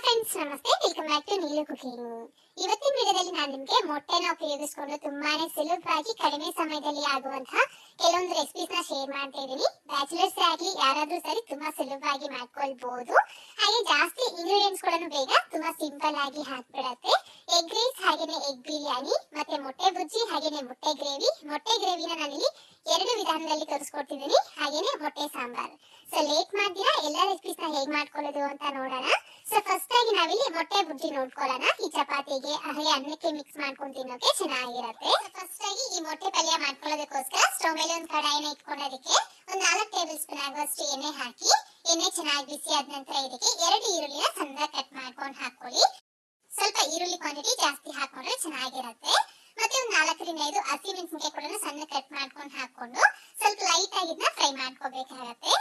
Friends ನಮಸ್ತೆ, welcome back to Neelu cooking. ಇವತ್ತಿನ ವಿಡಿಯೋದಲ್ಲಿ ನಾನು ನಿಮಗೆ ಮೊಟ್ಟೆನ ಉಪಯೋಗಿಸಿಕೊಂಡು ತುಂಬಾನೇ ಸುಲಭವಾಗಿ ಕಡಿಮೆ ಸಮಯದಲ್ಲಿ ಆಗುವಂತಹ ಕೆಲವೊಂದು ರೆಸಿಪೀಸ್ ನ ಶೇರ್ ಮಾಡ್ತಾ ಇದ್ದೀನಿ. ಬ್ಯಾಚುಲರ್ಸ್ ಆಗಲಿ ಯಾರಾದ್ರೂ ಸರಿ ತುಂಬಾ ಸುಲಭವಾಗಿ ಮಾಡ್ಕೊಳ್ಬಹುದು. ಹಾಗೆ ಜಾಸ್ತಿ ಇಂಗ್ರೀಡಿಯೆಂಟ್ಸ್ ಗಳನ್ನು ಬೇಗ ತುಂಬಾ ಸಿಂಪಲ್ ಆಗಿ ಹಾಕ್ಬಿಡತ್ತೆ. ಎಗ್ ರೈಸ್ ಹಾಗೇನೆ ಎಗ್ ಬಿರಿಯಾನಿ ಮತ್ತೆ ಮೊಟ್ಟೆ ಬುಜ್ಜಿ ಹಾಗೇನೆ ಮೊಟ್ಟೆ ಗ್ರೇವಿ. ಮೊಟ್ಟೆ ಗ್ರೇವಿನ ನಾನಿಲ್ಲಿ ಎರಡು ವಿಧಾನದಲ್ಲಿ ತೋರಿಸ್ಕೊಡ್ತಿದ್ದೀನಿ, ಹಾಗೇನೆ ಮೊಟ್ಟೆ ಸಾಂಬಾರ್. ಸೊ ಲೇಟ್ ಮಾಡ್ದಿರಾ ಎಲ್ಲ ರೆಸಿಪೀಸ್ ನ ಹೇಗ್ ಮಾಡ್ಕೊಳ್ಳೋದು ಅಂತ ನೋಡೋಣ. ಸೊ ಫಸ್ಟ್ ಆಗಿ ನಾವಿಲ್ಲಿ ಮೊಟ್ಟೆ ಬುಜ್ಜಿ ನೋಡ್ಕೊಳ್ಳೋಣ. ಈ ಚಪಾತಿಗೆ ಹಾಗೆ ಅನ್ನಕ್ಕೆ ಮಿಕ್ಸ್ ಮಾಡ್ಕೊಂಡು ತಿನ್ನೋಕೆ ಚೆನ್ನಾಗಿರುತ್ತೆ. ಫಸ್ಟ್ ಆಗಿ ಈ ಮೊಟ್ಟೆ ಪಲ್ಯ ಮಾಡ್ಕೊಳ್ಳೋದಕ್ಕೋಸ್ಕರ ಸ್ಟವ್ ಮೇಲೆ ಒಂದು ಕಡಾಯಿನ ಇಟ್ಕೊಳ್ಳೋದಕ್ಕೆ ಒಂದು 4 ಟೇಬಲ್ ಸ್ಪೂನ್ ಆಗುವಷ್ಟು ಎಣ್ಣೆ ಹಾಕಿ, ಎಣ್ಣೆ ಚೆನ್ನಾಗಿ ಬಿಸಿ ಆದ ನಂತರ ಇದಕ್ಕೆ 2 ಈರುಳ್ಳಿನ ಸಣ್ಣದಾಗಿ ಕಟ್ ಮಾಡ್ಕೊಂಡು ಹಾಕೊಳ್ಳಿ. ಸ್ವಲ್ಪ ಈರುಳ್ಳಿ ಕ್ವಾಂಟಿಟಿ ಜಾಸ್ತಿ ಹಾಕೊಂಡ್ರೆ ಚೆನ್ನಾಗಿರುತ್ತೆ. ಮತ್ತೆ ಒಂದು 4 ರಿಂದ 5 ಹಸಿಮೆಣಸಿನಕಾಯಿ ಕೂಡ ಸಣ್ಣ ಕಟ್ ಮಾಡ್ಕೊಂಡು ಹಾಕೊಂಡು ಸ್ವಲ್ಪ ಲೈಟ್ ಆಗಿ ಇದನ್ನ ಫ್ರೈ ಮಾಡ್ಕೋಬೇಕಾಗತ್ತೆ.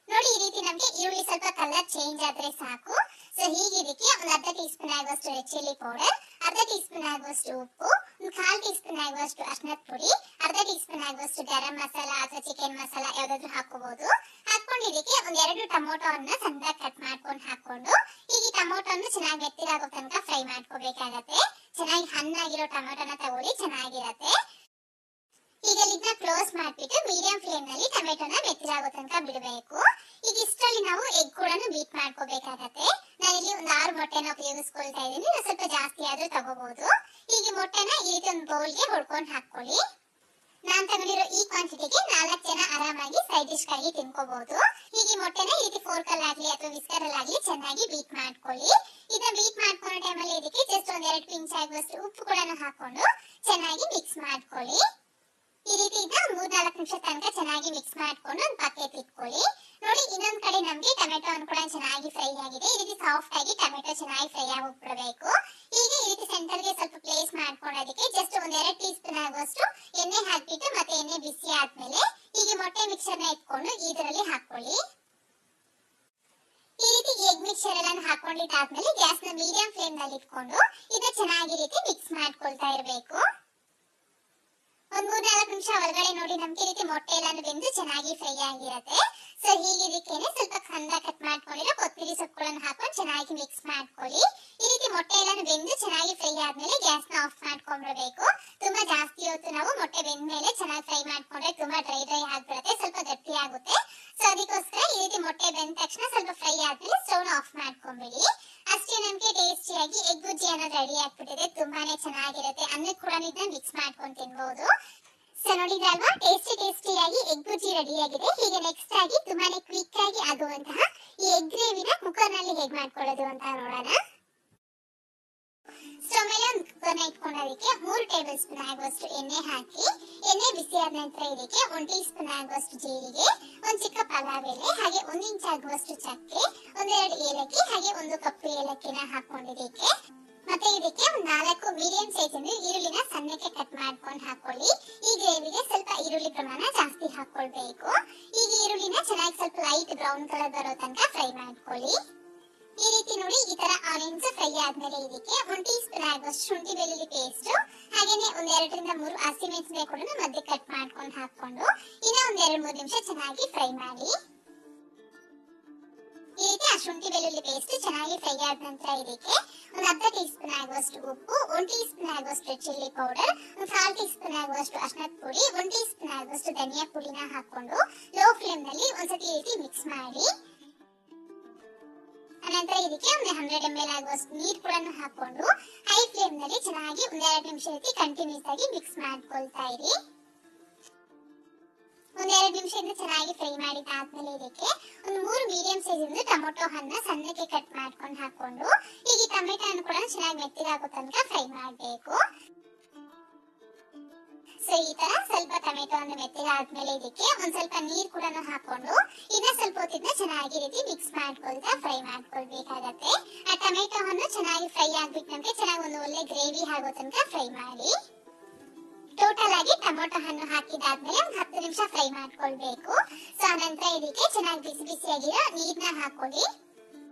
ನೋಡಿ, ಈ ರೀತಿ ನಮಗೆ ಈರುಳ್ಳಿ ಸ್ವಲ್ಪ ಕಲರ್ ಚೇಂಜ್ ಆದ್ರೆ ಸಾಕು. ಸೊ ಹೀಗೆ ಇದಕ್ಕೆ ಒಂದು ಅರ್ಧ ಟೀ ಸ್ಪೂನ್ ಆಗುವಷ್ಟು ರೆಡ್ ಚಿಲ್ಲಿ ಪೌಡರ್, ಅರ್ಧ ಟೀ ಸ್ಪೂನ್ ಆಗುವಷ್ಟು ಉಪ್ಪು, ಒಂದು 1/4 ಟೀ ಸ್ಪೂನ್ ಆಗುವಷ್ಟು ಅರಿಶಿನದ ಪುಡಿ, ಅರ್ಧ ಟೀ ಸ್ಪೂನ್ ಆಗುವಷ್ಟು ಗರಂ ಮಸಾಲ ಅಥವಾ ಚಿಕನ್ ಮಸಾಲ ಯಾವ್ದಾದ್ರು ಹಾಕೋಬಹುದು. ಹಾಕೊಂಡು ಇದಕ್ಕೆ ಒಂದು 2 ಟೊಮೊಟೊವನ್ನ ಸಣ್ಣದಾಗಿ ಕಟ್ ಮಾಡ್ಕೊಂಡು ಹಾಕೊಂಡು ಈಗ ಈ ಟೊಮೊಟೊವನ್ನು ಚೆನ್ನಾಗಿ ಮೆತ್ತಗಾಗೋ ತನಕ ಫ್ರೈ ಮಾಡ್ಕೋಬೇಕಾಗತ್ತೆ. ಚೆನ್ನಾಗಿ ಹಣ್ಣಾಗಿರೋ ಟೊಮೊಟೊನ ತಗೊಳ್ಳಿ, ಚೆನ್ನಾಗಿರತ್ತೆ. ಈಗ ಇದನ್ನ ಕ್ಲೋಸ್ ಮಾಡ್ಬಿಟ್ಟು ಮೀಡಿಯಂ ಫ್ಲೇಮ್ ನಲ್ಲಿ ಟೊಮೆಟೊನ ಮೆತ್ತಗಾಗೋ ತನಕ ಬಿಡಬೇಕು. ಈಗ ಇಷ್ಟರಲ್ಲಿ ನಾವು ಎಗ್ ಕೂಡ ಬೀಟ್ ಮಾಡ್ಕೋಬೇಕಾಗತ್ತೆ. ನಾನಿಲ್ಲಿ ಒಂದು 6 ಮೊಟ್ಟೆನ ಉಪಯೋಗಿಸ್ಕೊಳ್ತಾ ಇದ್ದೀನಿ, ಸ್ವಲ್ಪ ಜಾಸ್ತಿ ಆದ್ರೂ ತಗೋಬಹುದು. ಈಗ ಮೊಟ್ಟೆನ ಈ ರೀತಿ ಒಂದು ಬೌಲ್ಗೆ ಹೊಡ್ಕೊಂಡು ಹಾಕೊಳ್ಳಿ. ನಾನ್ ತಗೊಂಡಿರೋ ಈ ಕ್ವಾಂಟಿಟಿಗೆ 4 ಜನ ಆರಾಮಾಗಿ ಸೈಡ್ ಡಿಶ್ ಆಗಿ ತಿನ್ಕೋಬಹುದು. ಹೀಗೆ ಮೊಟ್ಟೆನ ಈ ರೀತಿ ಫೋರ್ಕ್ ಅಲ್ಲಿ ಅಥವಾ ವಿಸ್ಕರ್ ಅಲ್ಲಿ ಚೆನ್ನಾಗಿ ಬೀಟ್ ಮಾಡ್ಕೊಳ್ಳಿ. ಇದನ್ನ ಬೀಟ್ ಮಾಡ್ಕೊಳ್ಳೋ ಟೈಮಲ್ಲಿ ಇದಕ್ಕೆ ಜಸ್ಟ್ ಒಂದ್ 2 ಪಿಂಚ್ ಆಗುವಷ್ಟು ಉಪ್ಪು ಕೂಡ ಹಾಕೊಂಡು ಚೆನ್ನಾಗಿ ಮಿಕ್ಸ್ ಮಾಡ್ಕೊಳ್ಳಿ. ಈ ರೀತಿ ಇದನ್ನ 3-4 ನಿಮಿಷ ತನಕ ಚೆನ್ನಾಗಿ ಮಿಕ್ಸ್ ಮಾಡ್ಕೊಂಡು ಒಂದು ಪಕ್ಕಕ್ಕೆ ಇಟ್ಕೊಳ್ಳಿ. ನೋಡಿ, ಇನ್ನೊಂದ್ ಕಡೆ ನಮ್ಗೆ ಟೊಮೆಟೊ ಕೂಡ ಚೆನ್ನಾಗಿ ಫ್ರೈ ಆಗಿದೆ. ಈ ರೀತಿ ಸಾಫ್ಟ್ ಆಗಿ ಟೊಮೆಟೊ ಚೆನ್ನಾಗಿ ಫ್ರೈ ಆಗೋಗ್ಬಿಡಬೇಕು. ಈಗ ಈ ರೀತಿ ಸೆಂಟರ್ ಗೆ ಸ್ವಲ್ಪ ಪ್ಲೇಸ್ ಮಾಡ್ಕೊಳ್ಳೋದಕ್ಕೆ ಜಸ್ಟ್ ಒಂದ್ 2 ಟೀ ಸ್ಪೂನ್ ಆಗುವಷ್ಟು ಎಣ್ಣೆ ಹಾಕ್ಬಿಟ್ಟು ಮತ್ತೆ ಎಣ್ಣೆ ಬಿಸಿ ಆದ್ಮೇಲೆ ಹೀಗೆ ಮೊಟ್ಟೆ ಮಿಕ್ಸರ್ ನ ಇಟ್ಕೊಂಡು ಇದರಲ್ಲಿ ಹಾಕೊಳ್ಳಿ. ಈ ರೀತಿ ಎಗ್ ಮಿಕ್ಸರ್ ಎಲ್ಲ ಹಾಕೊಂಡಿದ್ದಾದ್ಮೇಲೆ ಗ್ಯಾಸ್ ನ ಮೀಡಿಯಂ ಫ್ಲೇಮ್ ನಲ್ಲಿ ಇಟ್ಕೊಂಡು ಇದನ್ನ ಚೆನ್ನಾಗಿ ರೀತಿ ಮಿಕ್ಸ್ ಮಾಡ್ಕೊಳ್ತಾ ಇರಬೇಕು. ಒಂದ್ 3-4 ನಿಮಿಷ ಒಳಗಡೆ ನೋಡಿ ನಮ್ಗೆ ಈ ರೀತಿ ಮೊಟ್ಟೆ ಎಲ್ಲಾನು ಬೆಂದು ಚೆನ್ನಾಗಿ ಫ್ರೈ ಆಗಿರುತ್ತೆ. ಸೊ ಹೀಗೆ ಇದಕ್ಕೇನೆ ಸ್ವಲ್ಪ ಸಣ್ಣ ಕಟ್ ಮಾಡ್ಕೊಂಡಿರೋ ಕೊತ್ತಂಬರಿ ಸೊಪ್ಪುಗಳನ್ನು ಹಾಕೊಂಡು ಚೆನ್ನಾಗಿ ಮಿಕ್ಸ್ ಮಾಡ್ಕೊಳ್ಳಿ. ಈ ರೀತಿ ಮೊಟ್ಟೆ ಎಲ್ಲಾನು ಬೆಂದು ಚೆನ್ನಾಗಿ ಫ್ರೈ ಆದ್ಮೇಲೆ ಗ್ಯಾಸ್ ನ ಆಫ್ ಮಾಡ್ಕೊಂಡ್ಬಿಡಬೇಕು. ತುಂಬಾ ಜಾಸ್ತಿ ಹೊತ್ತು ನಾವು ಮೊಟ್ಟೆ ಬೆಂದ ಮೇಲೆ ಚೆನ್ನಾಗಿ ಫ್ರೈ ಮಾಡ್ಕೊಂಡ್ರೆ ತುಂಬಾ ಡ್ರೈ ಆಗ್ಬಿಡುತ್ತೆ, ಸ್ವಲ್ಪ ಗಟ್ಟಿ ಆಗುತ್ತೆ. ಸೊ ಅದಕ್ಕೋಸ್ಕರ ಈ ರೀತಿ ಮೊಟ್ಟೆ ಬೆಂದ ತಕ್ಷಣ ಸ್ವಲ್ಪ ಫ್ರೈ ಆದ್ಮೇಲೆ ಸ್ಟವ್ ನ ಆಫ್ ಮಾಡ್ಕೊಂಡ್ಬಿಡಿ. ಅಷ್ಟೇ, ನಮ್ಗೆ ಟೇಸ್ಟಿಯಾಗಿ ಎಗ್ ಬುಜ್ಜಿ ಅನ್ನೋದು ರೆಡಿ ಆಗ್ಬಿಟ್ಟಿದೆ. ತುಂಬಾನೇ ಚೆನ್ನಾಗಿರುತ್ತೆ. ಅನ್ನಕ್ಕೆ ಕೂಡ ಇದನ್ನ ಮಿಕ್ಸ್ ಮಾಡ್ಕೊಂಡು ತಿನ್ಬಹುದು. ಸೊ ನೋಡಿದ್ರಲ್ವಾ, ಟೇಸ್ಟಿಯಾಗಿ ಎಗ್ ಬುಜ್ಜಿ ರೆಡಿ ಆಗಿದೆ. ಹೀಗೆ ನೆಕ್ಸ್ಟ್ ಆಗಿ ತುಂಬಾನೇ ಕ್ವಿಕ್ ಆಗಿ ಆಗುವಂತಹ ಈ ಎಗ್ ಗ್ರೇವಿನ ಕುಕ್ಕರ್ ನಲ್ಲಿ ಹೇಗ್ ಮಾಡ್ಕೊಳ್ಳೋದು ಅಂತ ನೋಡೋಣ. ಸ್ಟವ್ ಮೇಲೆ ಒಂದು ಕುಕ್ಕರ್ನ ಇಟ್ಕೊಂಡೋದಕ್ಕೆ 3 ಟೇಬಲ್ ಸ್ಪೂನ್ ಆಗುವಷ್ಟು ಎಣ್ಣೆ ಹಾಕಿ, ಎಣ್ಣೆ ಬಿಸಿ ಆದ ನಂತರ ಇದಕ್ಕೆ 1 ಟೀ ಸ್ಪೂನ್ ಆಗುವಷ್ಟು ಜೀರಿಗೆ, ಒಂದು ಚಿಕ್ಕ ಪಲಾವ್ ಎಲೆ, ಹಾಗೆ 1 ಇಂಚ್ ಆಗುವಷ್ಟು ಚಕ್ಕೆ, 1-2 ಏಲಕ್ಕಿ, ಹಾಗೆ 1 ಕಪ್ಪು ಏಲಕ್ಕಿನ ಹಾಕೊಂಡಿದ್ದಕ್ಕೆ ಮತ್ತೆ ಇದಕ್ಕೆ ಒಂದು 4 ಮೀಡಿಯಂ ಸೈಜ್ ಈರುಳ್ಳಿನ ಸಣ್ಣಕ್ಕೆ ಕಟ್ ಮಾಡ್ಕೊಂಡು ಹಾಕೊಳ್ಳಿ. ಈ ಗ್ರೇವಿಗೆ ಸ್ವಲ್ಪ ಈರುಳ್ಳಿ ಪ್ರಮಾಣ ಜಾಸ್ತಿ ಹಾಕೊಳ್ಬೇಕು. ಈಗ ಈರುಳ್ಳಿನ ಚೆನ್ನಾಗಿ ಸ್ವಲ್ಪ ಲೈಟ್ ಬ್ರೌನ್ ಕಲರ್ ಬರೋ ತನಕ ಫ್ರೈ ಮಾಡ್ಕೊಳ್ಳಿ. ಈ ರೀತಿ ನೋಡಿ, ಈ ತರ ಆನಿಯನ್ಸ್ ಫ್ರೈ ಆದ್ಮೇಲೆ ಇದಕ್ಕೆ 1 ಟೀ ಸ್ಪೂನ್ ಆಗುವಷ್ಟು ಶುಂಠಿ ಬೆಳ್ಳುಳ್ಳಿ ಪೇಸ್ಟ್, ಹಾಗೇನೆ ಒಂದ್ 2 ರಿಂದ 3 ಹಸಿಮೆಣಸಿನಕಾಯಿ ಕೂಡ ಮಧ್ಯೆ ಕಟ್ ಮಾಡ್ಕೊಂಡು ಹಾಕೊಂಡು ಇನ್ನ ಒಂದ್ 2-3 ನಿಮಿಷ ಚೆನ್ನಾಗಿ ಫ್ರೈ ಮಾಡಿ. ಈ ರೀತಿ ಆ ಶುಂಠಿ ಬೆಳ್ಳುಳ್ಳಿ ಪೇಸ್ಟ್ ಚೆನ್ನಾಗಿ ಫ್ರೈ ಆದ ನಂತರ ಇದಕ್ಕೆ ಒಂದು ಅರ್ಧ ಟೀ ಸ್ಪೂನ್ ಆಗುವಷ್ಟು ಉಪ್ಪು, 1 ಟೀ ಸ್ಪೂನ್ ಆಗುವಷ್ಟು ಚಿಲ್ಲಿ ಪೌಡರ್, ಒಂದು 1/2 ಟೀ ಸ್ಪೂನ್ ಆಗುವಷ್ಟು ಅರಿಶಿನದ ಪುಡಿ, 1 ಟೀ ಸ್ಪೂನ್ ಆಗುವಷ್ಟು ಧನಿಯಾ ಪುಡಿನ ಹಾಕೊಂಡು ಲೋ ಫ್ಲೇಮ್ ನಲ್ಲಿ ಒಂದ್ಸತಿ ಈ ರೀತಿ ಮಿಕ್ಸ್ ಮಾಡಿ. ಅನಂತರ ಇದಕ್ಕೆ ಒಂದು 100 ml ಆಗುವಷ್ಟು ನೀರು ಕೂಡ ಹಾಕೊಂಡು ಹೈ ಫ್ಲೇಮ್ ನಲ್ಲಿ ಚೆನ್ನಾಗಿ ಒಂದ್ 2 ನಿಮಿಷ ರೀತಿ ಕಂಟಿನ್ಯೂಸ್ ಆಗಿ ಮಿಕ್ಸ್ ಮಾಡ್ಕೊಳ್ತಾ ಇರಿ. ಒಂದ್ 2 ನಿಮಿಷದಿಂದ ಚೆನ್ನಾಗಿ ಫ್ರೈ ಮಾಡಿದಾದ್ಮೇಲೆ ಇದಕ್ಕೆ ಒಂದು 3 ಮೀಡಿಯಂ ಸೈಜ್ ಟೊಮೊಟೊ ಹಣ್ಣು ಸಣ್ಣಕ್ಕೆ ಕಟ್ ಮಾಡ್ಕೊಂಡು ಹಾಕೊಂಡು ಈಗ ಟೊಮೆಟೊ ಹಣ್ಣು ಕೂಡ ಚೆನ್ನಾಗಿ ಮೆತ್ತಗಾಗೋ ತನಕ ಫ್ರೈ ಮಾಡಬೇಕು. ಸೊ ಈ ತರ ಸ್ವಲ್ಪ ಟೊಮೆಟೊ ಹಣ್ಣು ಮೆತ್ತಗಾದ್ಮೇಲೆ ಇದಕ್ಕೆ ಒಂದ್ ಸ್ವಲ್ಪ ನೀರು ಕೂಡ ಹಾಕೊಂಡು ಇನ್ನ ಸ್ವಲ್ಪ ಹೊತ್ತಿನ ಚೆನ್ನಾಗಿ ರೀತಿ ಮಿಕ್ಸ್ ಮಾಡ್ಕೊಳ್ತಾ ಫ್ರೈ ಮಾಡ್ಕೊಳ್ಬೇಕಾಗತ್ತೆ. ಆ ಟೊಮೆಟೊ ಹಣ್ಣು ಚೆನ್ನಾಗಿ ಫ್ರೈ ಆಗ್ಬಿಟ್ಟು ನಮ್ಗೆ ಚೆನ್ನಾಗಿ ಒಂದು ಒಳ್ಳೆ ಗ್ರೇವಿ ಆಗೋ ತನಕ ಫ್ರೈ ಮಾಡಿ. ಟೋಟಲ್ ಆಗಿ ಟೊಮೊಟೊ ಹಣ್ಣು ಹಾಕಿದಾದ್ಮೇಲೆ ಒಂದು 10 ನಿಮಿಷ ಫ್ರೈ ಮಾಡ್ಕೊಳ್ಬೇಕು. ಸೊ ಆನಂತರ ಇದಕ್ಕೆ ಚೆನ್ನಾಗಿ ಬಿಸಿ ಬಿಸಿಯಾಗಿರೋ ನೀರ್ನ ಹಾಕೊಳ್ಳಿ.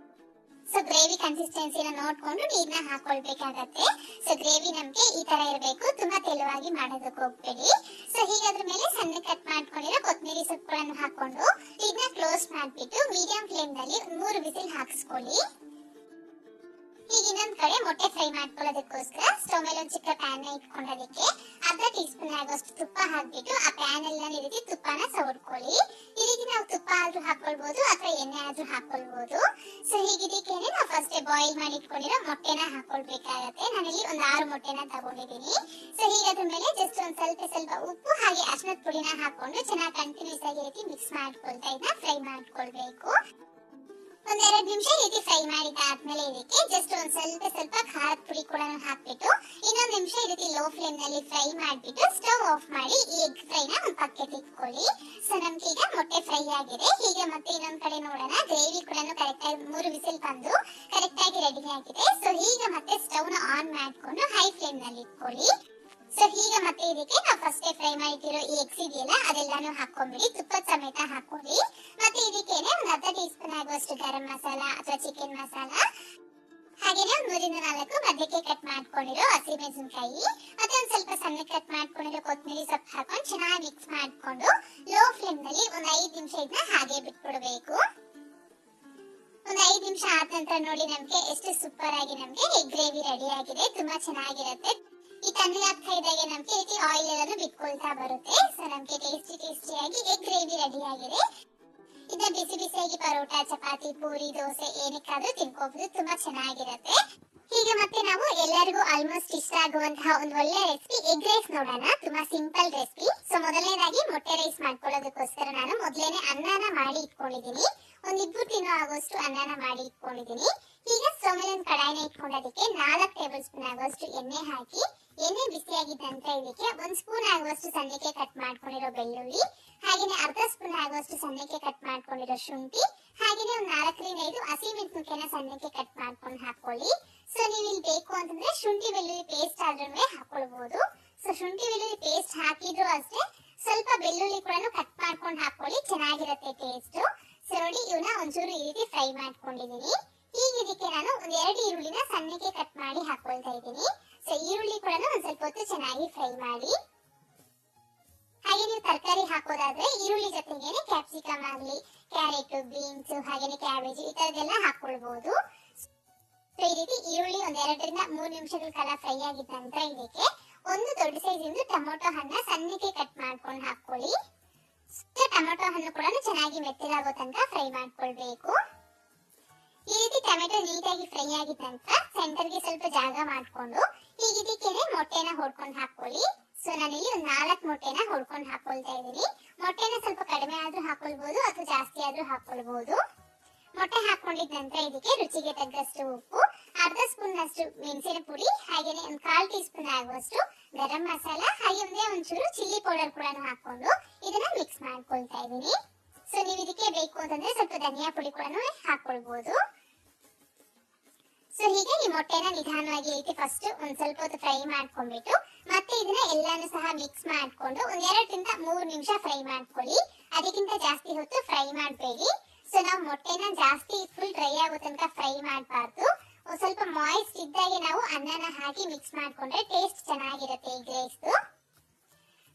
ಸೊ ಗ್ರೇವಿ ಕನ್ಸಿಸ್ಟೆನ್ಸಿನ ನೋಡ್ಕೊಂಡು ನೀರ್ನ ಹಾಕೊಳ್ಬೇಕಾಗತ್ತೆ. ಸೊ ಗ್ರೇವಿ ನಮ್ಗೆ ಈ ತರ ಇರಬೇಕು, ತುಂಬಾ ತೆಳುವಾಗಿ ಮಾಡೋದಕ್ಕೆ ಹೋಗ್ಬೇಡಿ. ಸೊ ಹೀಗಾದ್ರ ಮೇಲೆ ಸಣ್ಣ ಕಟ್ ಮಾಡ್ಕೊಂಡಿರೋ ಕೊತ್ತಂಬರಿ ಸೊಪ್ಪುಗಳನ್ನು ಹಾಕೊಂಡು ಇದನ್ನ ಕ್ಲೋಸ್ ಮಾಡ್ಬಿಟ್ಟು ಮೀಡಿಯಂ ಫ್ಲೇಮ್ ನಲ್ಲಿ 3 ವಿಸಿಲ್ ಹಾಕಿಸ್ಕೊಳ್ಳಿ. ಈಗ ಇನ್ನೊಂದ್ ಕಡೆ ಮೊಟ್ಟೆ ಫ್ರೈ ಮಾಡ್ಕೊಳ್ಳೋದಕ್ಕೋಸ್ಕರ ಸ್ಟವ್ ಮೇಲೆ ಒಂದು ಚಿಕ್ಕ ಪ್ಯಾನ್ ನ ಇಟ್ಕೊಂಡೋದಕ್ಕೆ ಅರ್ಧ ಟೀ ಸ್ಪೂನ್ ಆಗುವಷ್ಟು ತುಪ್ಪ ಹಾಕ್ಬಿಟ್ಟು ಆ ಪ್ಯಾನ್ ಅಲ್ಲಿ ಈ ರೀತಿ ತುಪ್ಪನ ಸವರ್ಕೊಳ್ಳಿ. ಈ ರೀತಿ ನಾವು ತುಪ್ಪ ಆದ್ರೂ ಹಾಕೊಳ್ಬಹುದು ಅಥವಾ ಎಣ್ಣೆ ಆದ್ರೂ ಹಾಕೊಳ್ಬಹುದು. ಸೊ ಹೀಗಿದಕ್ಕೇನೆ ನಾವು ಫಸ್ಟ್ ಬಾಯ್ಲ್ ಮಾಡಿ ಇಟ್ಕೊಂಡಿರೋ ಮೊಟ್ಟೆನ ಹಾಕೊಳ್ಬೇಕಾಗತ್ತೆ. ನಾನಿಲ್ಲಿ ಒಂದು 6 ಮೊಟ್ಟೆನ ತಗೊಂಡಿದ್ದೀನಿ. ಸೊ ಈಗ ಅದ್ರ ಮೇಲೆ ಜಸ್ಟ್ ಒಂದ್ ಸ್ವಲ್ಪ ಉಪ್ಪು ಹಾಗೆ ಅರಿಶಿನದ ಪುಡಿನ ಹಾಕೊಂಡು ಚೆನ್ನಾಗಿ ಕಂಟಿನ್ಯೂಸ್ ಆಗಿ ರೀತಿ ಮಿಕ್ಸ್ ಮಾಡ್ಕೊಳ್ತಾ ಇದನ್ನ ಫ್ರೈ ಮಾಡ್ಕೊಳ್ಬೇಕು. ಒಂದೆರಡು ನಿಮಿಷ ಈ ರೀತಿ ಫ್ರೈ ಮಾಡಿದಾದ್ಮೇಲೆ ಇದಕ್ಕೆ ಜಸ್ಟ್ ಒಂದ್ ಸ್ವಲ್ಪ ಖಾರದ ಪುಡಿ ಕೂಡ ಹಾಕ್ಬಿಟ್ಟು ಇನ್ನೊಂದು ನಿಮಿಷ ಈ ರೀತಿ ಲೋ ಫ್ಲೇಮ್ ನಲ್ಲಿ ಫ್ರೈ ಮಾಡ್ಬಿಟ್ಟು ಸ್ಟವ್ ಆಫ್ ಮಾಡಿ ಈ ಎಗ್ ಫ್ರೈ ನ ಒಂದು ಪಕ್ಕಕ್ಕೆ ಇಟ್ಕೊಳ್ಳಿ. ಸೊ ನಮ್ಗೆ ಈಗ ಮೊಟ್ಟೆ ಫ್ರೈ ಆಗಿದೆ. ಹೀಗೆ ಮತ್ತೆ ಇನ್ನೊಂದ್ ಕಡೆ ನೋಡೋಣ. ಗ್ರೇವಿ ಕೂಡ ಕರೆಕ್ಟ್ ಆಗಿ 3 ವಿಸಿಲ್ ಬಂದು ಕರೆಕ್ಟ್ ಆಗಿ ರೆಡಿ ಆಗಿದೆ. ಸೊ ಈಗ ಮತ್ತೆ ಸ್ಟವ್ ನ ಆನ್ ಮಾಡ್ಕೊಂಡು ಹೈ ಫ್ಲೇಮ್ ನಲ್ಲಿ ಇಟ್ಕೊಳ್ಳಿ. ಸೊ ಈಗ ಮತ್ತೆ ಇದಕ್ಕೆ ನಾವು ಫಸ್ಟ್ ಫ್ರೈ ಮಾಡಿರೋ ಈ ಎಗ್ಸ್ ಇದೆಯಲ್ಲ ಅದೆಲ್ಲಾನು ಹಾಕೊಂಡ್ಬಿಡಿ, ತುಪ್ಪದ ಸಮೇತ ಹಾಕೊಳ್ಳಿ. ಮತ್ತೆ ಇದಕ್ಕೇನೆ ಒಂದು ಅರ್ಧ ಟೀ ಸ್ಪೂನ್ ಆಗುವಷ್ಟು ಗರಂ ಮಸಾಲ ಅಥವಾ ಚಿಕನ್ ಮಸಾಲ, ಹಾಗೇನೆ 3 ರಿಂದ 4 ಮಧ್ಯಕ್ಕೆ ಕಟ್ ಮಾಡ್ಕೊಂಡಿರೋ ಹಸಿಮೆಣಸಿನಕಾಯಿ, ಮತ್ತೆ ಒಂದ್ ಸ್ವಲ್ಪ ಸಣ್ಣ ಕಟ್ ಮಾಡ್ಕೊಂಡಿರೋ ಕೊತ್ತಂಬರಿ ಸೊಪ್ಪು ಹಾಕೊಂಡು ಚೆನ್ನಾಗಿ ಮಿಕ್ಸ್ ಮಾಡ್ಕೊಂಡು ಲೋ ಫ್ಲೇಮ್ ನಲ್ಲಿ ಒಂದು 5 ನಿಮಿಷ ಇದನ್ನ ಹಾಗೆ ಬಿಟ್ಬಿಡ್ಬೇಕು. ಒಂದು 5 ನಿಮಿಷ ಆದ ನಂತರ ನೋಡಿ ನಮ್ಗೆ ಎಷ್ಟು ಸೂಪರ್ ಆಗಿ ನಮ್ಗೆ ಎಗ್ ಗ್ರೇವಿ ರೆಡಿ ಆಗಿದೆ. ತುಂಬಾ ಚೆನ್ನಾಗಿರುತ್ತೆ. ಈ ತಣ್ಣಗಾಗ್ತಾ ಇದ್ದಾಗೆ ನಮ್ಗೆ ಈ ಆಯಿಲ್ ಎಲ್ಲಾನು ಬಿಟ್ಕೊಳ್ತಾ ಬರುತ್ತೆ. ಸೊ ನಮ್ಗೆ ಟೇಸ್ಟಿಯಾಗಿ ಎಗ್ ಗ್ರೇವಿ ರೆಡಿ ಆಗಿದೆ. ಇದನ್ನ ಬಿಸಿ ಬಿಸಿಯಾಗಿ ಪರೋಟ, ಚಪಾತಿ, ಪೂರಿ, ದೋಸೆ ಏನಕ್ಕಾದ್ರೂ ತಿನ್ಕೋಬಹುದು. ತುಂಬಾ ಚೆನ್ನಾಗಿರುತ್ತೆ. ಈಗ ಮತ್ತೆ ನಾವು ಎಲ್ಲರಿಗೂ ಆಲ್ಮೋಸ್ಟ್ ಇಷ್ಟ ಆಗುವಂತಹ ಒಂದು ಒಳ್ಳೆ ರೆಸಿಪಿ ಎಗ್ ರೈಸ್ ನೋಡೋಣ. ತುಂಬಾ ಸಿಂಪಲ್ ರೆಸಿಪಿ. ಸೊ ಮೊದಲನೇದಾಗಿ ಮೊಟ್ಟೆ ರೈಸ್ ಮಾಡ್ಕೊಳ್ಳೋದಕ್ಕೋಸ್ಕರ ನಾನು ಮೊದಲೇನೆ ಅನ್ನನ ಮಾಡಿ ಇಟ್ಕೊಂಡಿದ್ದೀನಿ. ಒಂದು 2 ತಿನ್ನೋ ಆಗುವಷ್ಟು ಅನ್ನನ ಮಾಡಿ ಇಟ್ಕೊಂಡಿದ್ದೀನಿ. ಈಗ ಸ್ಟವ್ ಮೇಲೆ ಒಂದು ಕಡಾಯಿನ ಇಟ್ಕೊಂಡೋದಕ್ಕೆ 4 ಟೇಬಲ್ ಸ್ಪೂನ್ ಆಗುವಷ್ಟು ಎಣ್ಣೆ ಹಾಕಿ, ಎಣ್ಣೆ ಬಿಸಿಯಾಗಿದ್ದ ನಂತರ ಇದಕ್ಕೆ 1 ಸ್ಪೂನ್ ಆಗುವಷ್ಟು ಸಣ್ಣಕ್ಕೆ ಕಟ್ ಮಾಡ್ಕೊಂಡಿರೋ ಬೆಳ್ಳುಳ್ಳಿ, ಹಾಗೇನೆ ಅರ್ಧ ಸ್ಪೂನ್ ಆಗುವಷ್ಟು ಸಣ್ಣಕ್ಕೆ ಕಟ್ ಮಾಡ್ಕೊಂಡಿರೋ ಶುಂಠಿ, ಹಾಗೇನೆ ಒಂದು 4 ರಿಂದ 5 ಹಸಿಮೆಣಸಿನಕಾಯಿನ ಸಣ್ಣಕ್ಕೆ ಕಟ್ ಮಾಡ್ಕೊಂಡು ಹಾಕೊಳ್ಳಿ. ಸೊ ನೀವು ಇಲ್ಲಿ ಬೇಕು ಅಂತಂದ್ರೆ ಶುಂಠಿ ಬೆಳ್ಳುಳ್ಳಿ ಪೇಸ್ಟ್ ಆದ್ರೂ ಹಾಕೊಳ್ಬಹುದು. ಸೊ ಶುಂಠಿ ಬೆಳ್ಳುಳ್ಳಿ ಪೇಸ್ಟ್ ಹಾಕಿದ್ರು ಅಷ್ಟೇ, ಸ್ವಲ್ಪ ಬೆಳ್ಳುಳ್ಳಿ ಕೂಡ ಕಟ್ ಮಾಡ್ಕೊಂಡು ಹಾಕೊಳ್ಳಿ, ಚೆನ್ನಾಗಿರುತ್ತೆ ಟೇಸ್ಟ್. ಸೊ ನೋಡಿ ಇವನ್ನ ಒಂಚೂರು ಈ ರೀತಿ ಫ್ರೈ ಮಾಡ್ಕೊಂಡಿದ್ದೀನಿ. ಈಗ ಇದಕ್ಕೆ ನಾನು ಒಂದು 2 ಈರುಳ್ಳಿನ ಸಣ್ಣಕ್ಕೆ ಕಟ್ ಮಾಡಿ ಹಾಕೊಳ್ತಾ ಇದ್ದೀನಿ. ಸೊ ಈರುಳ್ಳಿ ಕೂಡ ಒಂದ್ ಸ್ವಲ್ಪ ಹೊತ್ತು ಚೆನ್ನಾಗಿ ಫ್ರೈ ಮಾಡಿ. ಹಾಗೆ ನೀವು ತರಕಾರಿ ಹಾಕೋದಾದ್ರೆ ಈರುಳ್ಳಿ ಜೊತೆಗೇನೆ ಕ್ಯಾಪ್ಸಿಕಮ್ ಆಗ್ಲಿ, ಕ್ಯಾರೆಟ್, ಬೀನ್ಸ್, ಹಾಗೇನೆ ಕ್ಯಾಬೇಜ್ ಈ ತರದೆಲ್ಲ ಹಾಕೊಳ್ಬಹುದು. ಸೊ ಈ ರೀತಿ ಈರುಳ್ಳಿ ಒಂದ್ 2 ರಿಂದ 3 ನಿಮಿಷಗಳ ಕಾಲ ಫ್ರೈ ಆಗಿದ ನಂತರ ಇದಕ್ಕೆ ಒಂದು ದೊಡ್ಡ ಸೈಜ್ ಇಂದ ಟೊಮೊಟೊ ಹಣ್ಣ ಸಣ್ಣಕ್ಕೆ ಕಟ್ ಮಾಡ್ಕೊಂಡು ಹಾಕೊಳ್ಳಿ. ಟೊಮೊಟೊ ಹಣ್ಣು ಕೂಡ ಚೆನ್ನಾಗಿ ಮೆತ್ತಗಾಗೋ ತನಕ ಫ್ರೈ ಮಾಡ್ಕೊಳ್ಬೇಕು. ಈ ರೀತಿ ಟೊಮೆಟೊ ನೀಟಾಗಿ ಫ್ರೈ ಆಗಿದ ನಂತರ ಸೆಂಟರ್ಗೆ ಸ್ವಲ್ಪ ಜಾಗ ಮಾಡ್ಕೊಂಡು ಈಗ ಇದಕ್ಕೇನೆ ಮೊಟ್ಟೆನ ಹೊಡ್ಕೊಂಡು ಹಾಕೊಳ್ಳಿ. ಸೊ ನಾನಿಲ್ಲಿ ಒಂದು 4 ಮೊಟ್ಟೆನ ಹೊಡ್ಕೊಂಡು ಹಾಕೊಳ್ತಾ ಇದ್ದೀನಿ. ಮೊಟ್ಟೆನ ಸ್ವಲ್ಪ ಕಡಿಮೆ ಆದ್ರೂ ಹಾಕೊಳ್ಬಹುದು ಅಥವಾ ಜಾಸ್ತಿ ಆದ್ರೂ ಹಾಕೊಳ್ಬಹುದು. ಮೊಟ್ಟೆ ಹಾಕೊಂಡಿದ ನಂತರ ಇದಕ್ಕೆ ರುಚಿಗೆ ತಕ್ಕಷ್ಟು ಉಪ್ಪು, ಅರ್ಧ ಸ್ಪೂನ್ ಅಷ್ಟು ಮೆಣಸಿನ ಪುಡಿ, ಹಾಗೇನೆ ಒಂದು 1/4 ಟೀ ಸ್ಪೂನ್ ಆಗುವಷ್ಟು ಗರಂ ಮಸಾಲ, ಹಾಗೆ ಒಂಚೂರು ಚಿಲ್ಲಿ ಪೌಡರ್ ಕೂಡ ಹಾಕೊಂಡು ಇದನ್ನ ಮಿಕ್ಸ್ ಮಾಡ್ಕೊಳ್ತಾ ಇದ್ದೀನಿ. ಸೊ ನೀವು ಇದಕ್ಕೆ ಬೇಕು ಅಂತಂದ್ರೆ ಸ್ವಲ್ಪ ಧನಿಯಾ ಪುಡಿ ಕೂಡ ಹಾಕೊಳ್ಬಹುದು. ಸೊ ಹೀಗೆ ಈ ಮೊಟ್ಟೆನ ನಿಧಾನವಾಗಿ ರೀತಿ ಫಸ್ಟ್ ಒಂದ್ ಸ್ವಲ್ಪ ಹೊತ್ತು ಫ್ರೈ ಮಾಡ್ಕೊಂಡ್ಬಿಟ್ಟು ಮತ್ತೆ ಇದನ್ನ ಎಲ್ಲಾನು ಸಹ ಮಿಕ್ಸ್ ಮಾಡ್ಕೊಂಡು ಒಂದ್ 2 ರಿಂದ 3 ನಿಮಿಷ ಫ್ರೈ ಮಾಡ್ಕೊಳ್ಳಿ. ಅದಕ್ಕಿಂತ ಜಾಸ್ತಿ ಹೊತ್ತು ಫ್ರೈ ಮಾಡಬೇಡಿ. ಸೊ ನಾವು ಮೊಟ್ಟೆನ ಜಾಸ್ತಿ ಫುಲ್ ಡ್ರೈ ಆಗೋ ತನಕ ಫ್ರೈ ಮಾಡಬಾರ್ದು. ಸ್ವಲ್ಪ ಮಾಯಿಸ್ಟ್ ಇದ್ದಾಗೆ ನಾವು ಅನ್ನನ ಹಾಕಿ ಮಿಕ್ಸ್ ಮಾಡ್ಕೊಂಡ್ರೆ ಟೇಸ್ಟ್ ಚೆನ್ನಾಗಿರುತ್ತೆ ಎಗ್ ರೈಸ್.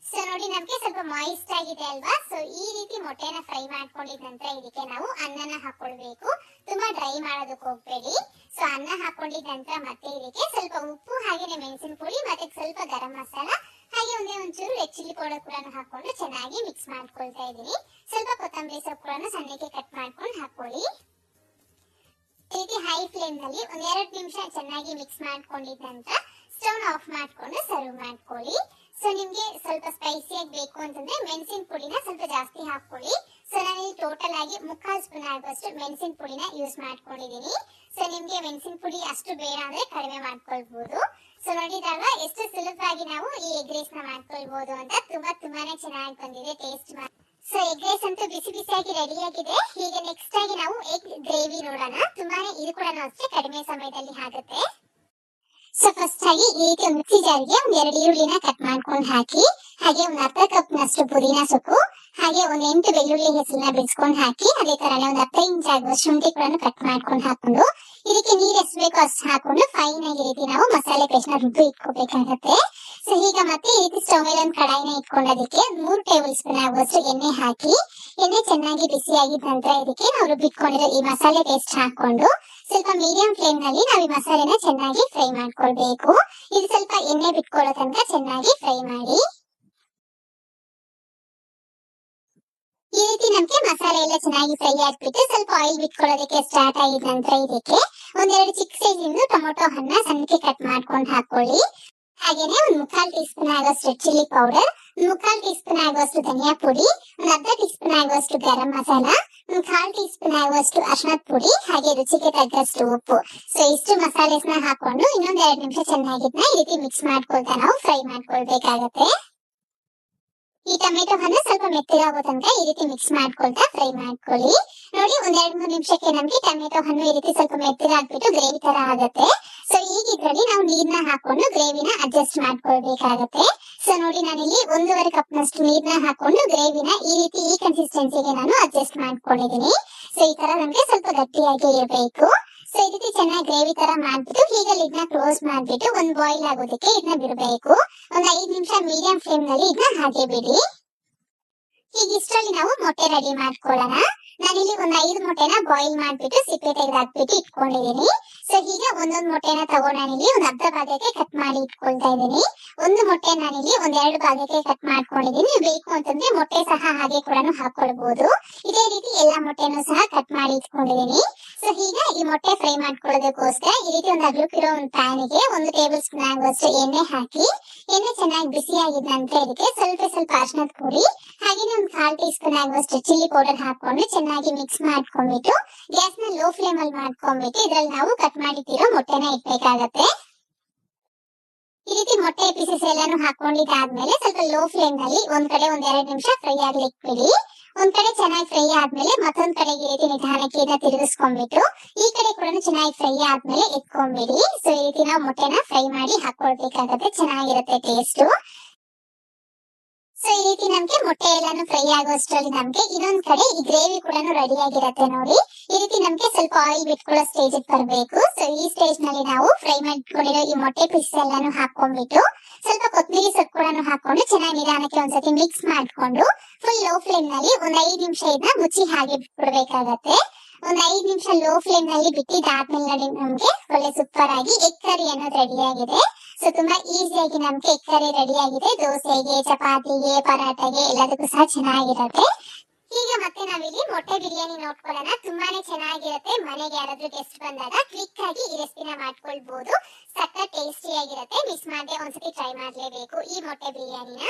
ಸೊ ನೋಡಿ ನಮ್ಗೆ ಸ್ವಲ್ಪ ಮಾಯಿಸ್ಟ್ ಆಗಿದೆ ಅಲ್ವಾ. ಸೊ ಈ ರೀತಿ ಮೊಟ್ಟೆನ ಫ್ರೈ ಮಾಡ್ಕೊಂಡಿದ ನಂತರ ಇದಕ್ಕೆ ನಾವು ಅನ್ನನ ಹಾಕೊಳ್ಬೇಕು. ತುಂಬಾ ಡ್ರೈ ಮಾಡೋದಕ್ಕೆ ಹೋಗ್ಬೇಡಿ. ಸೊ ಅನ್ನ ಹಾಕೊಂಡಿದ ನಂತರ ಮತ್ತೆ ಇದಕ್ಕೆ ಸ್ವಲ್ಪ ಉಪ್ಪು, ಹಾಗೇನೆ ಮೆಣಸಿನ ಪುಡಿ, ಮತ್ತೆ ಸ್ವಲ್ಪ ಗರಂ ಮಸಾಲ, ಹಾಗೆ ಒಂಚೂರು ರೆಡ್ ಚಿಲ್ಲಿ ಪೌಡರ್ ಕೂಡ ಹಾಕೊಂಡು ಚೆನ್ನಾಗಿ ಮಿಕ್ಸ್ ಮಾಡ್ಕೊಳ್ತಾ ಇದ್ದೀನಿ. ಸ್ವಲ್ಪ ಕೊತ್ತಂಬರಿ ಸೊಪ್ಪು ಕೂಡ ಸಣ್ಣಕ್ಕೆ ಕಟ್ ಮಾಡ್ಕೊಂಡು ಹಾಕೊಳ್ಳಿ. ಈ ರೀತಿ ಹೈ ಫ್ಲೇಮ್ ನಲ್ಲಿ ಒಂದ್ 2 ನಿಮಿಷ ಚೆನ್ನಾಗಿ ಮಿಕ್ಸ್ ಮಾಡ್ಕೊಂಡಿದ ನಂತರ ಸ್ಟವ್ ಆಫ್ ಮಾಡ್ಕೊಂಡು ಸರ್ವ್ ಮಾಡ್ಕೊಳ್ಳಿ. ಸೊ ನಿಮ್ಗೆ ಸ್ವಲ್ಪ ಸ್ಪೈಸಿಯಾಗಿ ಬೇಕು ಅಂತಂದ್ರೆ ಮೆಣಸಿನ ಪುಡಿನ ಸ್ವಲ್ಪ ಜಾಸ್ತಿ ಹಾಕೊಳ್ಳಿ. ಸೊ ನಾನು ಟೋಟಲ್ ಆಗಿ 3/4 ಸ್ಪೂನ್ ಆಗುವಷ್ಟು ಮೆಣಸಿನ ಪುಡಿನ ಯೂಸ್ ಮಾಡ್ಕೊಂಡಿದ್ದೀನಿ. ಸೊ ನಿಮ್ಗೆ ಮೆಣಸಿನ ಪುಡಿ ಅಷ್ಟು ಬೇಡ ಅಂದ್ರೆ ಕಡಿಮೆ ಮಾಡ್ಕೊಳ್ಬಹುದು. ಸೊ ನೋಡಿದಾಗ ಎಷ್ಟು ಸುಲಭವಾಗಿ ನಾವು ಈ ಎಗ್ ರೈಸ್ ನ ಮಾಡ್ಕೊಳ್ಬಹುದು ಅಂತ. ತುಂಬಾನೇ ಚೆನ್ನಾಗಿ ಬಂದಿದೆ ಟೇಸ್ಟ್. ಸೊ ಎಗ್ ರೈಸ್ ಅಂತೂ ಬಿಸಿ ಬಿಸಿಯಾಗಿ ರೆಡಿ ಆಗಿದೆ. ಈಗ ನೆಕ್ಸ್ಟ್ ಆಗಿ ನಾವು ಎಗ್ ಗ್ರೇವಿ ನೋಡೋಣ. ತುಂಬಾನೇ ಇದು ಕೂಡ ಅಷ್ಟೇ ಕಡಿಮೆ ಸಮಯದಲ್ಲಿ ಆಗುತ್ತೆ. ಸೊ ಫಸ್ಟ್ ಆಗಿ ಈ ರೀತಿ ಮಿಕ್ಸಿ ಜಾರ್ಗೆ 2 ಈರುಳ್ಳಿನ ಕಟ್ ಮಾಡ್ಕೊಂಡು ಹಾಕಿ, ಹಾಗೆ ಒಂದು ಅರ್ಧ ಕಪ್ ನಷ್ಟು ಪುದೀನ ಸೊಪ್ಪು, ಹಾಗೆ ಒಂದು 8 ಬೆಳ್ಳುಳ್ಳಿ ಹೆಸರನ್ನ ಬಿಡಿಸ್ಕೊಂಡು ಹಾಕಿ, ಅದೇ ತರನೇ ಒಂದು 10 ಇಂಚ್ ಆಗುವ ಶುಂಠಿ ಕೂಡ ಕಟ್ ಮಾಡ್ಕೊಂಡು ಹಾಕೊಂಡು ಇದಕ್ಕೆ ನೀರ್ ಎಷ್ಟು ಬೇಕೋ ಅಷ್ಟು ಹಾಕೊಂಡು ಫೈನ್ ಆಗಿ ರೀತಿ ನಾವು ಮಸಾಲೆ ಪೇಸ್ಟ್ ನ ರುಬ್ಬಿ ಇಟ್ಕೋಬೇಕಾಗತ್ತೆ. ಸೊ ಈಗ ಮತ್ತೆ ಈ ರೀತಿ ಸ್ಟವ್ ಮೇಲೆ ಒಂದು ಕಡಾಯಿನ ಇಟ್ಕೊಂಡೋದಕ್ಕೆ 3 ಟೇಬಲ್ ಸ್ಪೂನ್ ಆಗುವಷ್ಟು ಎಣ್ಣೆ ಹಾಕಿ, ಎಣ್ಣೆ ಚೆನ್ನಾಗಿ ಬಿಸಿ ಆಗಿದ ನಂತರ ಇದಕ್ಕೆ ನಾವು ರುಬ್ಬಿಟ್ಕೊಂಡಿರೋ ಈ ಮಸಾಲೆ ಪೇಸ್ಟ್ ಹಾಕೊಂಡು ಸ್ವಲ್ಪ ಮೀಡಿಯಂ ಫ್ಲೇಮ್ ನಲ್ಲಿ ನಾವು ಈ ಮಸಾಲೆನ ಚೆನ್ನಾಗಿ ಫ್ರೈ ಮಾಡ್ಕೊಳ್ಬೇಕು. ಇದು ಸ್ವಲ್ಪ ಎಣ್ಣೆ ಬಿಟ್ಕೊಳ್ಳೋ ತನಕ ಚೆನ್ನಾಗಿ ಫ್ರೈ ಮಾಡಿ. ಈ ರೀತಿ ನಮ್ಗೆ ಮಸಾಲೆ ಎಲ್ಲ ಚೆನ್ನಾಗಿ ಫ್ರೈ ಆಗ್ಬಿಟ್ಟು ಸ್ವಲ್ಪ ಆಯಿಲ್ ಬಿಟ್ಕೊಳ್ಳೋದಕ್ಕೆ ಸ್ಟಾರ್ಟ್ ಆಗಿದ ನಂತರ ಇದಕ್ಕೆ ಒಂದೆರಡು ಚಿಕ್ಕ ಸೈಜ್ ಇಂದು ಟೊಮೊಟೊ ಹಣ್ಣ ಸಣ್ಣಕ್ಕೆ ಕಟ್ ಮಾಡ್ಕೊಂಡು ಹಾಕೊಳ್ಳಿ. ಹಾಗೇನೆ ಒಂದು 1/4 ಟೀ ಸ್ಪೂನ್ ಆಗುವಷ್ಟು red chilli powder, 1/4 tea spoon ಆಗುವಷ್ಟು ಧನಿಯಾ ಪುಡಿ, ಒಂದು ಅರ್ಧ ಟೀ ಸ್ಪೂನ್ ಆಗುವಷ್ಟು ಗರಂ ಮಸಾಲ, 1/4 ಟೀ ಸ್ಪೂನ್ ಆಗುವಷ್ಟು ಅರಿಶಿಣದ ಪುಡಿ, ಹಾಗೆ ರುಚಿಗೆ ತಕ್ಕಷ್ಟು ಉಪ್ಪು. ಸೊ ಇಷ್ಟು ಮಸಾಲೆಸ್ನ ಹಾಕೊಂಡು ಇನ್ನೊಂದ್ 2 ನಿಮಿಷ ಚೆನ್ನಾಗಿ ಈ ರೀತಿ ಮಿಕ್ಸ್ ಮಾಡ್ಕೊಳ್ತಾ ನಾವು ಫ್ರೈ ಮಾಡ್ಕೊಳ್ಬೇಕಾಗತ್ತೆ. ಈ ಟೊಮೆಟೊ ಹಣ್ಣು ಸ್ವಲ್ಪ ಮೆತ್ತಗಾಗೋ ತನಕ ಈ ರೀತಿ ಮಿಕ್ಸ್ ಮಾಡ್ಕೊಳ್ತಾ ಫ್ರೈ ಮಾಡ್ಕೊಳ್ಳಿ. ನೋಡಿ, 1-2-3 ನಿಮಿಷಕ್ಕೆ ನಮ್ಗೆ ಟೊಮೆಟೊ ಹಣ್ಣು ಈ ರೀತಿ ಸ್ವಲ್ಪ ಮೆತ್ತಗಾಗ್ಬಿಟ್ಟು ಗ್ರೇವಿ ತರ ಆಗುತ್ತೆ. ಸೊ ಈಗ ಇದ್ರಲ್ಲಿ ನಾವು ನೀರ್ನ ಹಾಕೊಂಡು ಗ್ರೇವಿನ ಅಡ್ಜಸ್ಟ್ ಮಾಡ್ಕೊಳ್ಬೇಕಾಗತ್ತೆ. ಸೊ ನೋಡಿ, ನಾನಿಲ್ಲಿ 1.5 ಕಪ್ ನಷ್ಟು ನೀರ್ನ ಹಾಕೊಂಡು ಗ್ರೇವಿನ ಈ ರೀತಿ ಈ ಕನ್ಸಿಸ್ಟೆನ್ಸಿಗೆ ನಾನು ಅಡ್ಜಸ್ಟ್ ಮಾಡ್ಕೊಂಡಿದ್ದೀನಿ. ಸೊ ಈ ತರ ನಮ್ಗೆ ಸ್ವಲ್ಪ ಗಟ್ಟಿಯಾಗಿ ಇರಬೇಕು. ಸೊ ಈ ರೀತಿ ಚೆನ್ನಾಗಿ ಗ್ರೇವಿ ತರ ಮಾಡ್ಬಿಟ್ಟು ಈಗ ಲಿಡ್ನ ಕ್ಲೋಸ್ ಮಾಡ್ಬಿಟ್ಟು ಒಂದು ಬಾಯ್ಲ್ ಆಗೋದಕ್ಕೆ ಇದನ್ನ ಬಿಡಬೇಕು. ಒಂದು 5 ನಿಮಿಷ ಮೀಡಿಯಂ ಫ್ಲೇಮ್ ನಲ್ಲಿ ಇದನ್ನ ಹಾಗೆ ಬಿಡಿ. ಈಗ ಇಷ್ಟರಲ್ಲಿ ನಾವು ಮೊಟ್ಟೆ ರೆಡಿ ಮಾಡ್ಕೊಳ್ಳೋಣ. ನಾನಿಲ್ಲಿ ಒಂದು 5 ಮೊಟ್ಟೆನ ಬಾಯ್ಲ್ ಮಾಡ್ಬಿಟ್ಟು ಸಿಪ್ಪೆ ತೆಗೆದಾಕ್ಬಿಟ್ಟು ಇಟ್ಕೊಂಡಿದ್ದೀನಿ. ಸೊ ಈಗ ಒಂದೊಂದು ಮೊಟ್ಟೆನ ತಗೊಂಡು ನಾನಿಲ್ಲಿ ಒಂದು ಅರ್ಧ ಭಾಗಕ್ಕೆ ಕಟ್ ಮಾಡಿ ಇಟ್ಕೊಳ್ತಾ ಇದ್ದೀನಿ. ಒಂದು ಮೊಟ್ಟೆ ನಾನಿಲ್ಲಿ 1-2 ಭಾಗಕ್ಕೆ ಕಟ್ ಮಾಡ್ಕೊಂಡಿದ್ದೀನಿ. ನೀವು ಬೇಕು ಅಂತಂದ್ರೆ ಮೊಟ್ಟೆ ಸಹ ಹಾಗೆ ಕೂಡ ಹಾಕೊಳ್ಬಹುದು. ಇದೇ ರೀತಿ ಎಲ್ಲಾ ಮೊಟ್ಟೆನೂ ಸಹ ಕಟ್ ಮಾಡಿ ಇಟ್ಕೊಂಡಿದ್ದೀನಿ. ಸೊ ಈಗ ಈ ಮೊಟ್ಟೆ ಫ್ರೈ ಮಾಡ್ಕೊಳ್ಳೋದಕ್ಕೋಸ್ಕರ ಈ ರೀತಿ ಒಂದು ಅಗಲಕ್ಕಿರೋ ಒಂದು ಪ್ಯಾನಿಗೆ 1 ಟೇಬಲ್ ಸ್ಪೂನ್ ಆಗುವಷ್ಟು ಎಣ್ಣೆ ಹಾಕಿ, ಎಣ್ಣೆ ಚೆನ್ನಾಗಿ ಬಿಸಿ ಆಗಿದ ನಂತರ ಇದಕ್ಕೆ ಸ್ವಲ್ಪ ಅರಿಶಿಣದ ಪುಡಿ ಹಾಗೇನೆ ಒಂದು 1/4 ಟೀ ಸ್ಪೂನ್ ಆಗುವಷ್ಟು ಚಿಲ್ಲಿ ಪೌಡರ್ ಹಾಕೊಂಡು ಚೆನ್ನಾಗಿ ಮಿಕ್ಸ್ ಮಾಡ್ಕೊಂಡ್ಬಿಟ್ಟು ಗ್ಯಾಸ್ ನ ಲೋ ಫ್ಲೇಮ್ ಅಲ್ಲಿ ಮಾಡ್ಕೊಂಡ್ಬಿಟ್ಟು ಇದ್ರಲ್ಲಿ ನಾವು ಕಟ್ ಮಾಡಿಟ್ಟಿರೋ ಮೊಟ್ಟೆನ ಇಟ್ಬೇಕಾಗತ್ತೆ. ಈ ರೀತಿ ಮೊಟ್ಟೆ ಪೀಸಸ್ ಎಲ್ಲಾನು ಹಾಕೊಂಡಿದ್ದಾದ್ಮೇಲೆ ಸ್ವಲ್ಪ ಲೋ ಫ್ಲೇಮ್ ನಲ್ಲಿ ಒಂದ್ ಕಡೆ 1-2 ನಿಮಿಷ ಫ್ರೈ ಆಗ್ಲಿಕ್ಕೆ ಬಿಡಿ. ಒಂದ್ ಕಡೆ ಚೆನ್ನಾಗಿ ಫ್ರೈ ಆದ್ಮೇಲೆ ಮತ್ತೊಂದ್ ಕಡೆಗೆ ಈ ರೀತಿ ನಿಧಾನಕ್ಕೆ ಇದನ್ನ ತಿರುಗಿಸ್ಕೊಂಡ್ಬಿಟ್ಟು ಈ ಕಡೆ ಕೂಡ ಚೆನ್ನಾಗಿ ಫ್ರೈ ಆದ್ಮೇಲೆ ಎತ್ಕೊಂಡ್ಬಿಡಿ. ಸೊ ಈ ರೀತಿ ನಾವು ಮೊಟ್ಟೆನ ಫ್ರೈ ಮಾಡಿ ಹಾಕೊಳ್ಬೇಕಾಗತ್ತೆ, ಚೆನ್ನಾಗಿರುತ್ತೆ ಟೇಸ್ಟ್. ಸೊ ಈ ರೀತಿ ನಮ್ಗೆ ಮೊಟ್ಟೆ ಎಲ್ಲಾನು ಫ್ರೈ ಆಗೋಷ್ಟರಲ್ಲಿ ನಮ್ಗೆ ಇನ್ನೊಂದ್ ಕಡೆ ಈ ಗ್ರೇವಿ ಕೂಡ ರೆಡಿ ಆಗಿರತ್ತೆ. ನೋಡಿ, ಈ ರೀತಿ ನಮ್ಗೆ ಸ್ವಲ್ಪ ಆಯಿಲ್ ಬಿಟ್ಕೊಳ್ಳೋ ಸ್ಟೇಜ್ ಬರಬೇಕು. ಸೊ ಈ ಸ್ಟೇಜ್ ನಲ್ಲಿ ನಾವು ಫ್ರೈ ಮಾಡ್ಕೊಂಡಿರೋ ಈ ಮೊಟ್ಟೆ ಪೀಸ್ ಎಲ್ಲಾನು ಹಾಕೊಂಡ್ಬಿಟ್ಟು ಸ್ವಲ್ಪ ಕೊತ್ತಂಬರಿ ಸೊಪ್ಪು ಕೂಡ ಹಾಕೊಂಡು ಚೆನ್ನಾಗಿ ನಿಧಾನಕ್ಕೆ ಒಂದ್ಸತಿ ಮಿಕ್ಸ್ ಮಾಡ್ಕೊಂಡು ಫುಲ್ ಲೋ ಫ್ಲೇಮ್ ನಲ್ಲಿ ಒಂದ್ 5 ನಿಮಿಷ ಇದನ್ನ ಮುಚ್ಚಿ ಹಾಗೆ ಬಿಟ್ಬಿಡ್ಬೇಕಾಗತ್ತೆ. ಒಂದ್ 5 ನಿಮಿಷ ಲೋ ಫ್ಲೇಮ್ ನಲ್ಲಿ ಬಿಟ್ಟಿದ್ದಾದ್ಮೇಲೆ ನೋಡಿ ನಮ್ಗೆ ಒಳ್ಳೆ ಸೂಪರ್ ಆಗಿ ಎಗ್ ಕರಿ ಅನ್ನೋದು ರೆಡಿ ಆಗಿದೆ. ಸೊ ತುಂಬಾ ಈಸಿಯಾಗಿ ನಮ್ಗೆ ಎಗ್ ಕರಿ ರೆಡಿ ಆಗಿದೆ. ದೋಸೆಗೆ, ಚಪಾತಿಗೆ, ಪರಾಟಗೆ ಎಲ್ಲದಕ್ಕೂ ಸಹ ಚೆನ್ನಾಗಿರುತ್ತೆ. ಈಗ ಮತ್ತೆ ನಾವಿಲ್ಲಿ ಮೊಟ್ಟೆ ಬಿರಿಯಾನಿ ನೋಡ್ಕೊಳ್ಳೋಣ. ತುಂಬಾನೇ ಚೆನ್ನಾಗಿರುತ್ತೆ. ಮನೆಗೆ ಯಾರಾದ್ರೂ ಗೆಸ್ಟ್ ಬಂದಾಗ ಕ್ವಿಕ್ ಆಗಿ ಈ ರೆಸಿಪಿನ ಮಾಡ್ಕೊಳ್ಬಹುದು. ಸಖತ್ ಟೇಸ್ಟಿ ಆಗಿರುತ್ತೆ. ಮಿಸ್ ಮಾಡದೆ ಒಂದ್ಸತಿ ಟ್ರೈ ಮಾಡ್ಲೇಬೇಕು ಈ ಮೊಟ್ಟೆ ಬಿರಿಯಾನಿನ.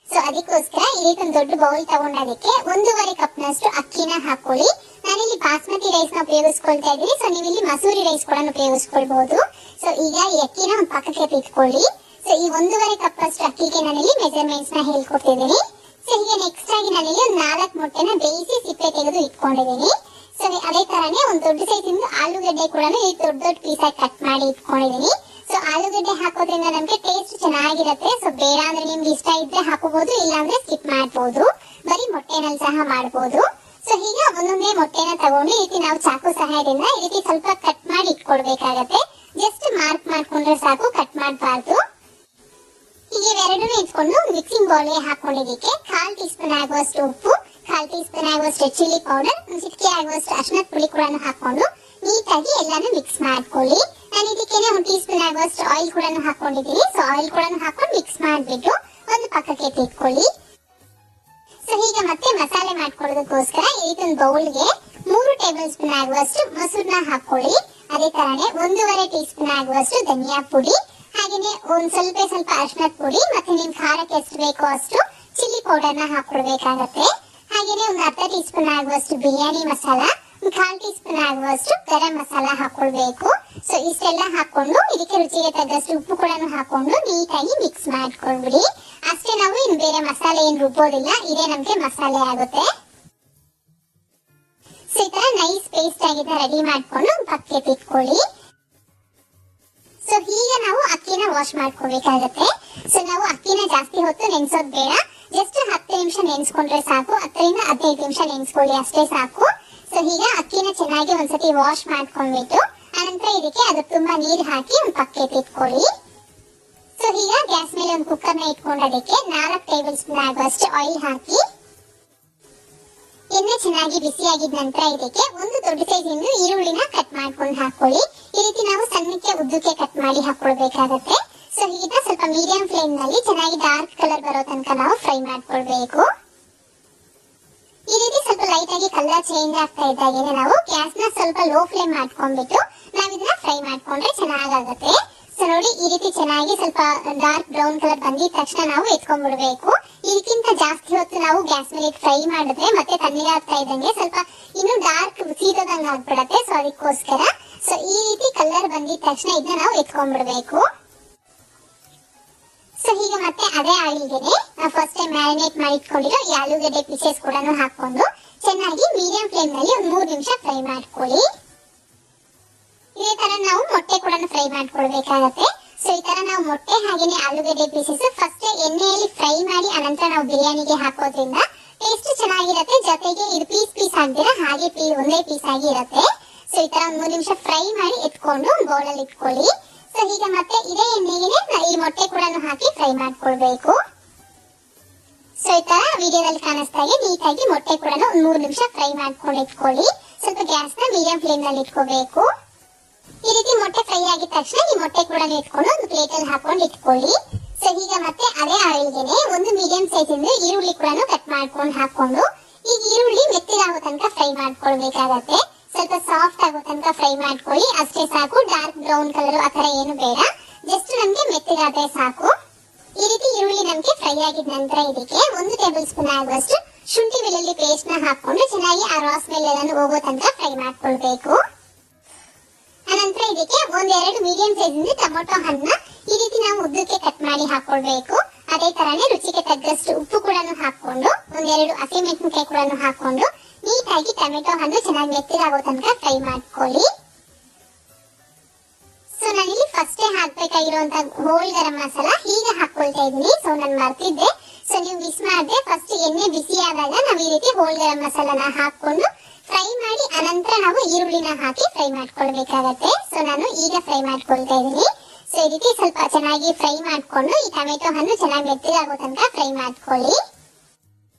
ಸೊ ಅದಕ್ಕೋಸ್ಕರ ಈ ರೀತಿ ಒಂದು ದೊಡ್ಡ ಬೌಲ್ ತಗೊಂಡದಕ್ಕೆ 1.5 ಕಪ್ ನಷ್ಟು ಅಕ್ಕಿನ ಹಾಕೊಳ್ಳಿ. ನಾನಿಲ್ಲಿ ಬಾಸ್ಮತಿ ರೈಸ್ ನ ಉಪಯೋಗಿಸ್ಕೊಳ್ತಾ ಇದ್ದೀನಿ. ಸೊ ನೀವು ಇಲ್ಲಿ ಮಸೂರಿ ರೈಸ್ ಕೂಡ ಉಪಯೋಗಿಸ್ಕೊಳ್ಬಹುದು. ಸೊ ಈಗ ಈ ಅಕ್ಕಿನ ಒಂದು ಪಕ್ಕಕ್ಕೆ ಇಟ್ಕೊಳ್ಳಿ. ಸೊ ಈ 1.5 ಕಪ್ ಅಷ್ಟು ಅಕ್ಕಿಗೆ ನಾನಿಲ್ಲಿ ಮೆಜರ್ಮೆಂಟ್ಸ್ ನ ಹೇಳ್ಕೊಟ್ಟಿದ್ದೀನಿ. ಸೊ ಹೀಗೆ ನೆಕ್ಸ್ಟ್ ಆಗಿ ನಾನಿಲ್ಲಿ ಒಂದು 4 ಮೊಟ್ಟೆನ ಬೇಯಿಸಿ ಸಿಪ್ಪೆ ತೆಗೆದು ಇಟ್ಕೊಂಡಿದ್ದೀನಿ. ಸೊ ಅದೇ ತರಾನೇ ಒಂದು ದೊಡ್ಡ ಸೈಜ್ ಇಂದ ಆಲೂಗಡ್ಡೆ ಕೂಡ ದೊಡ್ಡ ಪೀಸ್ ಆಗಿ ಕಟ್ ಮಾಡಿ ಇಟ್ಕೊಂಡಿದ್ದೀನಿ. ಸೊ ಆಲೂಗಡ್ಡೆ ಹಾಕೋದ್ರಿಂದ ನಮ್ಗೆ ಟೇಸ್ಟ್ ಚೆನ್ನಾಗಿರುತ್ತೆ. ಸೊ ಬೇಡ ಅಂದ್ರೆ ನಿಮ್ಗೆ ಇಷ್ಟ ಇದ್ರೆ ಹಾಕೋಬಹುದು, ಇಲ್ಲ ಅಂದ್ರೆ ಸ್ಕಿಪ್ ಮಾಡಬಹುದು. ಬರೀ ಮೊಟ್ಟೆನಲ್ಲಿ ಸಹ ಮಾಡಬಹುದು. ಸೊ ಹೀಗೆ ಒಂದೊಂದೇ ಮೊಟ್ಟೆನ ತಗೊಂಡು ಈ ರೀತಿ ನಾವು ಚಾಕು ಸಹಾಯದಿಂದ ಈ ರೀತಿ ಸ್ವಲ್ಪ ಕಟ್ ಮಾಡಿ ಇಟ್ಕೊಳ್ಬೇಕಾಗತ್ತೆ. ಜಸ್ಟ್ ಮಾರ್ಕ್ ಮಾಡ್ಕೊಂಡ್ರೆ ಸಾಕು, ಕಟ್ ಮಾಡಬಾರ್ದು. ಹೀಗೆ ಎರಡನ್ನೂ ಇಟ್ಕೊಂಡು ಮಿಕ್ಸಿಂಗ್ ಬೌಲ್ ಗೆ ಹಾಕೊಂಡಿದ್ದಕ್ಕೆ 1/4 ಟೀ ಸ್ಪೂನ್ ಆಗುವಷ್ಟು ಉಪ್ಪು, 1/4 ಟೀ ಸ್ಪೂನ್ ಆಗುವಷ್ಟು ಚಿಲ್ಲಿ ಪೌಡರ್, ಒಂದು ಚಿಟಿಕೆ ಆಗುವಷ್ಟು ಅರಿಶಿಣದ ಪುಡಿ ಕೂಡ ಹಾಕೊಂಡು ನೀಟಾಗಿ ಎಲ್ಲಾನು ಮಿಕ್ಸ್ ಮಾಡ್ಕೊಳ್ಳಿ. ನಾನು ಇದಕ್ಕೇನೆ 1 ಟೀ ಸ್ಪೂನ್ ಆಗುವಷ್ಟು ಆಯಿಲ್ ಕೂಡ ಹಾಕೊಂಡಿದ್ದೀನಿ. ಸೊ ಆಯಿಲ್ ಕೂಡ ಹಾಕೊಂಡು ಮಿಕ್ಸ್ ಮಾಡ್ಬಿಟ್ಟು ಒಂದು ಪಕ್ಕಕ್ಕೆ ತೆಗೆದುಕೊಳ್ಳಿ. ಸೊ ಹೀಗೆ ಮತ್ತೆ ಮಸಾಲೆ ಮಾಡ್ಕೊಳ್ಳೋದಕ್ಕೋಸ್ಕರ ಈ ರೀತಿ ಒಂದು ಬೌಲ್ಗೆ 3 ಟೇಬಲ್ ಸ್ಪೂನ್ ಆಗುವಷ್ಟು ಮೊಸರನ್ನ ಹಾಕೊಳ್ಳಿ. ಅದೇ ತರಾನೇ 1.5 ಟೀ ಸ್ಪೂನ್ ಆಗುವಷ್ಟು ಧನಿಯಾ ಪುಡಿ, ಹಾಗೇನೆ ಒಂದ್ ಸ್ವಲ್ಪ ಅರಿಶಿಣದ ಪುಡಿ, ಮತ್ತೆ ನಿಮ್ ಖಾರಕ್ಕೆ ಎಷ್ಟು ಬೇಕೋ ಅಷ್ಟು ಚಿಲ್ಲಿ ಪೌಡರ್ ನ ಹಾಕೊಳ್ಬೇಕಾಗತ್ತೆ. ಹಾಗೇನೆ ಒಂದು ಅರ್ಧ ಟೀ ಸ್ಪೂನ್ ಆಗುವಷ್ಟು ಬಿರಿಯಾನಿ ಮಸಾಲ, 1/4 ಟೀ ಸ್ಪೂನ್ ಆಗುವಷ್ಟು ಗರಂ ಮಸಾಲ ಹಾಕೊಳ್ಬೇಕು. ಸೊ ಇಷ್ಟೆಲ್ಲ ಹಾಕೊಂಡು ಇದಕ್ಕೆ ರುಚಿಗೆ ತಕ್ಕಷ್ಟು ಉಪ್ಪು ಕೂಡ ಹಾಕೊಂಡು ನೀಟಾಗಿ ಮಿಕ್ಸ್ ಮಾಡ್ಕೊಳ್ಬಿಡಿ. ಅಷ್ಟೇ, ನಾವು ಇನ್ನು ಬೇರೆ ಮಸಾಲೆ ಏನ್ ರುಬ್ಬೋದಿಲ್ಲ, ಇದೇ ನಮ್ಗೆ ಮಸಾಲೆ ಆಗುತ್ತೆ. ಸೊ ಈ ತರ ನೈಸ್ ಪೇಸ್ಟ್ ಆಗಿದ್ದ ರೆಡಿ ಮಾಡ್ಕೊಂಡು ಪಕ್ಕಕ್ಕೆ ಇಟ್ಕೊಳ್ಳಿ. ಸೊ ಹೀಗೆ ನಾವು ಅಕ್ಕಿನ ವಾಶ್ ಮಾಡ್ಕೋಬೇಕಾಗತ್ತೆ. ಸೊ ನಾವು ಅಕ್ಕಿನ ಜಾಸ್ತಿ ಹೊತ್ತು ನೆನ್ಸೋದ್ ಬೇಡ, ಜಸ್ಟ್ 10 ನಿಮಿಷ ನೆನ್ಸ್ಕೊಂಡ್ರೆ ಸಾಕು. 10ರಿಂದ 15 ನಿಮಿಷ ನೆನ್ಸ್ಕೊಳ್ಳಿ, ಅಷ್ಟೇ ಸಾಕು. ಸೊ ಹೀಗೆ ಅಕ್ಕಿನ ಚೆನ್ನಾಗಿ ಒಂದ್ಸತಿ ವಾಶ್ ಮಾಡ್ಕೊಂಡ್ಬಿಟ್ಟು ಆನಂತರ ಇದಕ್ಕೆ ಅದು ತುಂಬಾ ನೀರು ಹಾಕಿ ಒಂದು ಪಕ್ಕಕ್ಕೆ ಇಟ್ಕೊಳ್ಳಿ. ಸೊ ಈಗ ಗ್ಯಾಸ್ ಮೇಲೆ ಒಂದು ಕುಕ್ಕರ್ ನ ಇಟ್ಕೊಂಡು ಅದಕ್ಕೆ 4 ಟೇಬಲ್ ಸ್ಪೂನ್ ಆಗುವಷ್ಟು ಆಯಿಲ್ ಹಾಕಿ ಎಣ್ಣೆ ಚೆನ್ನಾಗಿ ಬಿಸಿಯಾಗಿದ ನಂತರ ಇದಕ್ಕೆ ಒಂದು ದೊಡ್ಡ ಸೈಜ್ ಇಂದು ಈರುಳ್ಳಿನ ಕಟ್ ಮಾಡ್ಕೊಂಡು ಹಾಕೊಳ್ಳಿ. ಈ ರೀತಿ ನಾವು ಸಣ್ಣಕ್ಕೆ ಉದ್ದಕ್ಕೆ ಕಟ್ ಮಾಡಿ ಹಾಕೊಳ್ಬೇಕಾಗತ್ತೆ. ಸೊ ಈಗ ಸ್ವಲ್ಪ ಮೀಡಿಯಂ ಫ್ಲೇಮ್ ನಲ್ಲಿ ಚೆನ್ನಾಗಿ ಡಾರ್ಕ್ ಕಲರ್ ಬರೋ ತನಕ ನಾವು ಫ್ರೈ ಮಾಡ್ಕೊಳ್ಬೇಕು. ಈ ರೀತಿ ಸ್ವಲ್ಪ ಲೈಟ್ ಆಗಿ ಕಲರ್ ಚೇಂಜ್ ಆಗ್ತಾ ಇದ್ದಾಗೇನೆ ನಾವು ಗ್ಯಾಸ್ ನ ಸ್ವಲ್ಪ ಲೋ ಫ್ಲೇಮ್ ಮಾಡ್ಕೊಂಡ್ಬಿಟ್ಟು ನಾವ್ ಇದನ್ನ ಫ್ರೈ ಮಾಡ್ಕೊಂಡ್ರೆ ಚೆನ್ನಾಗಾಗುತ್ತೆ. ಸೊ ನೋಡಿ, ಈ ರೀತಿ ಚೆನ್ನಾಗಿ ಸ್ವಲ್ಪ ಡಾರ್ಕ್ ಬ್ರೌನ್ ಕಲರ್ ಬಂದಿದ ತಕ್ಷಣ ನಾವು ಎತ್ಕೊಂಡ್ಬಿಡ್ಬೇಕು. ಇದಕ್ಕಿಂತ ಜಾಸ್ತಿ ಹೊತ್ತು ನಾವು ಗ್ಯಾಸ್ ಮೇಲೆ ಫ್ರೈ ಮಾಡಿದ್ರೆ ಮತ್ತೆ ತಣ್ಣಗೆ ಆಗ್ತಾ ಇದ್ದಂಗೆ ಸ್ವಲ್ಪ ಇನ್ನು ಡಾರ್ಕ್ ಸೀದೋದಂಗ ಆಗ್ಬಿಡತ್ತೆ. ಸೊ ಅದಕ್ಕೋಸ್ಕರ ಸೊ ಈ ರೀತಿ ಕಲರ್ ಬಂದಿದ ತಕ್ಷಣ ಇದನ್ನ ನಾವು ಎತ್ಕೊಂಡ್ಬಿಡ್ಬೇಕು. ಸೊ ಈಗ ಮತ್ತೆ ಅದೇ ಆಯಿಲ್ಗೆನೆ ನಾವು ಫಸ್ಟ್ ಟೈಮ್ ಮ್ಯಾರಿನೇಟ್ ಮಾಡಿ ಇಟ್ಕೊಂಡಿರೋ ಈ ಆಲೂಗಡ್ಡೆ ಪೀಸಸ್ ಕೂಡ ಹಾಕೊಂಡು ಚೆನ್ನಾಗಿ ಮೀಡಿಯಂ ಫ್ಲೇಮ್ ನಲ್ಲಿ ಒಂದು 3 ನಿಮಿಷ ಫ್ರೈ ಮಾಡ್ಕೊಳ್ಳಿ. ಇದೇ ತರ ನಾವು ಮೊಟ್ಟೆ ಕೂಡ ಫ್ರೈ ಮಾಡ್ಕೊಳ್ಬೇಕಾಗತ್ತೆ. ಸೊ ಈ ತರ ನಾವು ಮೊಟ್ಟೆ ಹಾಗೇನೆ ಆಲೂಗಡ್ಡೆ ಪೀಸಸ್ ಫಸ್ಟ್ ಎಣ್ಣೆಯಲ್ಲಿ ಫ್ರೈ ಮಾಡಿ ಅನಂತರ ನಾವು ಬಿರಿಯಾನಿಗೆ ಹಾಕೋದ್ರಿಂದ ಟೇಸ್ಟ್ ಚೆನ್ನಾಗಿರುತ್ತೆ. ಜೊತೆಗೆ ಇದು ಪೀಸ್ ಆಗ್ದಿರ ಹಾಗೆ ಒಂದೇ ಪೀಸ್ ಆಗಿ ಇರುತ್ತೆ. ಸೊ ಈ ತರ 3 ನಿಮಿಷ ಫ್ರೈ ಮಾಡಿ ಎತ್ಕೊಂಡು ಬೌಲ್ ಅಲ್ಲಿ ಇಟ್ಕೊಳ್ಳಿ. ಸೊ ಈಗ ಮತ್ತೆ ಇದೇ ಎಣ್ಣೆಗೆ ಈ ಮೊಟ್ಟೆ ಕೂಡ ಹಾಕಿ ಫ್ರೈ ಮಾಡ್ಕೊಳ್ಬೇಕು. ಸೊ ಈ ತರ ವಿಡಿಯೋದಲ್ಲಿ ಕಾಣಿಸ್ತಾ ಇದೆ ನೀಟಾಗಿ ಮೊಟ್ಟೆ ಕೂಡ 3 ನಿಮಿಷ ಫ್ರೈ ಮಾಡ್ಕೊಂಡು ಇಟ್ಕೊಳ್ಳಿ. ಸ್ವಲ್ಪ ಗ್ಯಾಸ್ ನ ಮೀಡಿಯಂ ಫ್ಲೇಮ್ ನಲ್ಲಿ ಇಟ್ಕೋಬೇಕು. ಈ ರೀತಿ ಮೊಟ್ಟೆ ಫ್ರೈ ಆಗಿದ ತಕ್ಷಣ ಈ ಮೊಟ್ಟೆ ಕೂಡ ಇಟ್ಕೊಂಡು ಒಂದು ಪ್ಲೇಟ್ ಅಲ್ಲಿ ಹಾಕೊಂಡು ಇಟ್ಕೊಳ್ಳಿ. ಸೊ ಈಗ ಮತ್ತೆ ಅದೇ ಆಯಿಲ್ಗೆನೆ ಒಂದು ಮೀಡಿಯಂ ಸೈಜ್ ಇಂದ ಈರುಳ್ಳಿ ಕೂಡ ಕಟ್ ಮಾಡ್ಕೊಂಡು ಹಾಕೊಂಡು ಈ ಈರುಳ್ಳಿ ಮೆತ್ತಗಾಗೋ ತನಕ ಫ್ರೈ ಮಾಡ್ಕೊಳ್ಬೇಕಾಗತ್ತೆ. ಸ್ವಲ್ಪ ಸಾಫ್ಟ್ ಆಗೋ ತನಕ ಫ್ರೈ ಮಾಡ್ಕೊಳ್ಳಿ. ಅಷ್ಟೇ ಸಾಕು, ಡಾರ್ಕ್ ಬ್ರೌನ್ ಕಲರ್ ಆತರ ಏನು ಬೇಡ, ಜಸ್ಟ್ ನಮ್ಗೆ ಮೆತ್ತಗಾದ್ರೆ ಸಾಕು. ಈ ರೀತಿ ಈರುಳ್ಳಿ ನಮ್ಗೆ ಫ್ರೈ ಆಗಿದ ನಂತರ ಇದಕ್ಕೆ 1 ಟೇಬಲ್ ಸ್ಪೂನ್ ಆಗುವಷ್ಟು ಶುಂಠಿ ಬೆಳ್ಳುಳ್ಳಿ ಪೇಸ್ಟ್ ನ ಹಾಕೊಂಡು ಚೆನ್ನಾಗಿ ಆ ರಾ ಸ್ಮೆಲ್ ಎಲ್ಲ ಹೋಗೋ ತನಕ ಫ್ರೈ ಮಾಡ್ಕೊಳ್ಬೇಕು. ಅನಂತರ ಇದಕ್ಕೆ 1-2 ಮೀಡಿಯಂ ಸೈಜ್ ಇಂದ ಟೊಮೊಟೊ ಹಣ್ಣನ್ನ ಈ ರೀತಿ ನಾವು ಉದ್ದಕ್ಕೆ ಕಟ್ ಮಾಡಿ ಹಾಕೊಳ್ಬೇಕು. ಅದೇ ತರನೇ ರುಚಿಗೆ ತಕ್ಕಷ್ಟು ಉಪ್ಪು ಕೂಡ ಹಾಕೊಂಡು 1-2 ಹಸಿಮೆಣಸಿನಕಾಯಿ ಕೂಡ ಹಾಕೊಂಡು ನೀಟಾಗಿ ಟೊಮೆಟೊ ಹಣ್ಣು ಚೆನ್ನಾಗಿ ಮೆತ್ತಗಾಗೋ ತನಕ ಫ್ರೈ ಮಾಡ್ಕೊಳ್ಳಿ. ಸೊ ನಾನಿಲ್ಲಿ ಫಸ್ಟ್ ಹಾಕ್ಬೇಕಾಗಿರುವಂತ ಹೋಲ್ ಗರಂ ಮಸಾಲ ಈಗ ಹಾಕೊಳ್ತಾ ಇದೀನಿ. ಸೊ ನಾನು ಮರ್ತಿದ್ದೆ, ಸೊ ನೀವು ಮಿಸ್ ಮಾಡಿದ್ರೆ ಫಸ್ಟ್ ಎಣ್ಣೆ ಬಿಸಿ ಆದಾಗ ನಾವು ಈ ರೀತಿ ಹೋಲ್ ಗರಂ ಮಸಾಲಾನ ಹಾಕೊಂಡು ಫ್ರೈ ಮಾಡಿ ಅನಂತರ ನಾವು ಈರುಳ್ಳಿನ ಹಾಕಿ ಫ್ರೈ ಮಾಡ್ಕೊಳ್ಬೇಕಾಗತ್ತೆ. ಸೊ ನಾನು ಈಗ ಫ್ರೈ ಮಾಡ್ಕೊಳ್ತಾ ಇದೀನಿ. ಸೊ ಈ ರೀತಿ ಸ್ವಲ್ಪ ಚೆನ್ನಾಗಿ ಫ್ರೈ ಮಾಡ್ಕೊಂಡು ಈ ಟೊಮೆಟೊ ಹಣ್ಣು ಚೆನ್ನಾಗಿ ಮೆತ್ತಗಾಗೋ ತನಕ ಫ್ರೈ ಮಾಡ್ಕೊಳ್ಳಿ.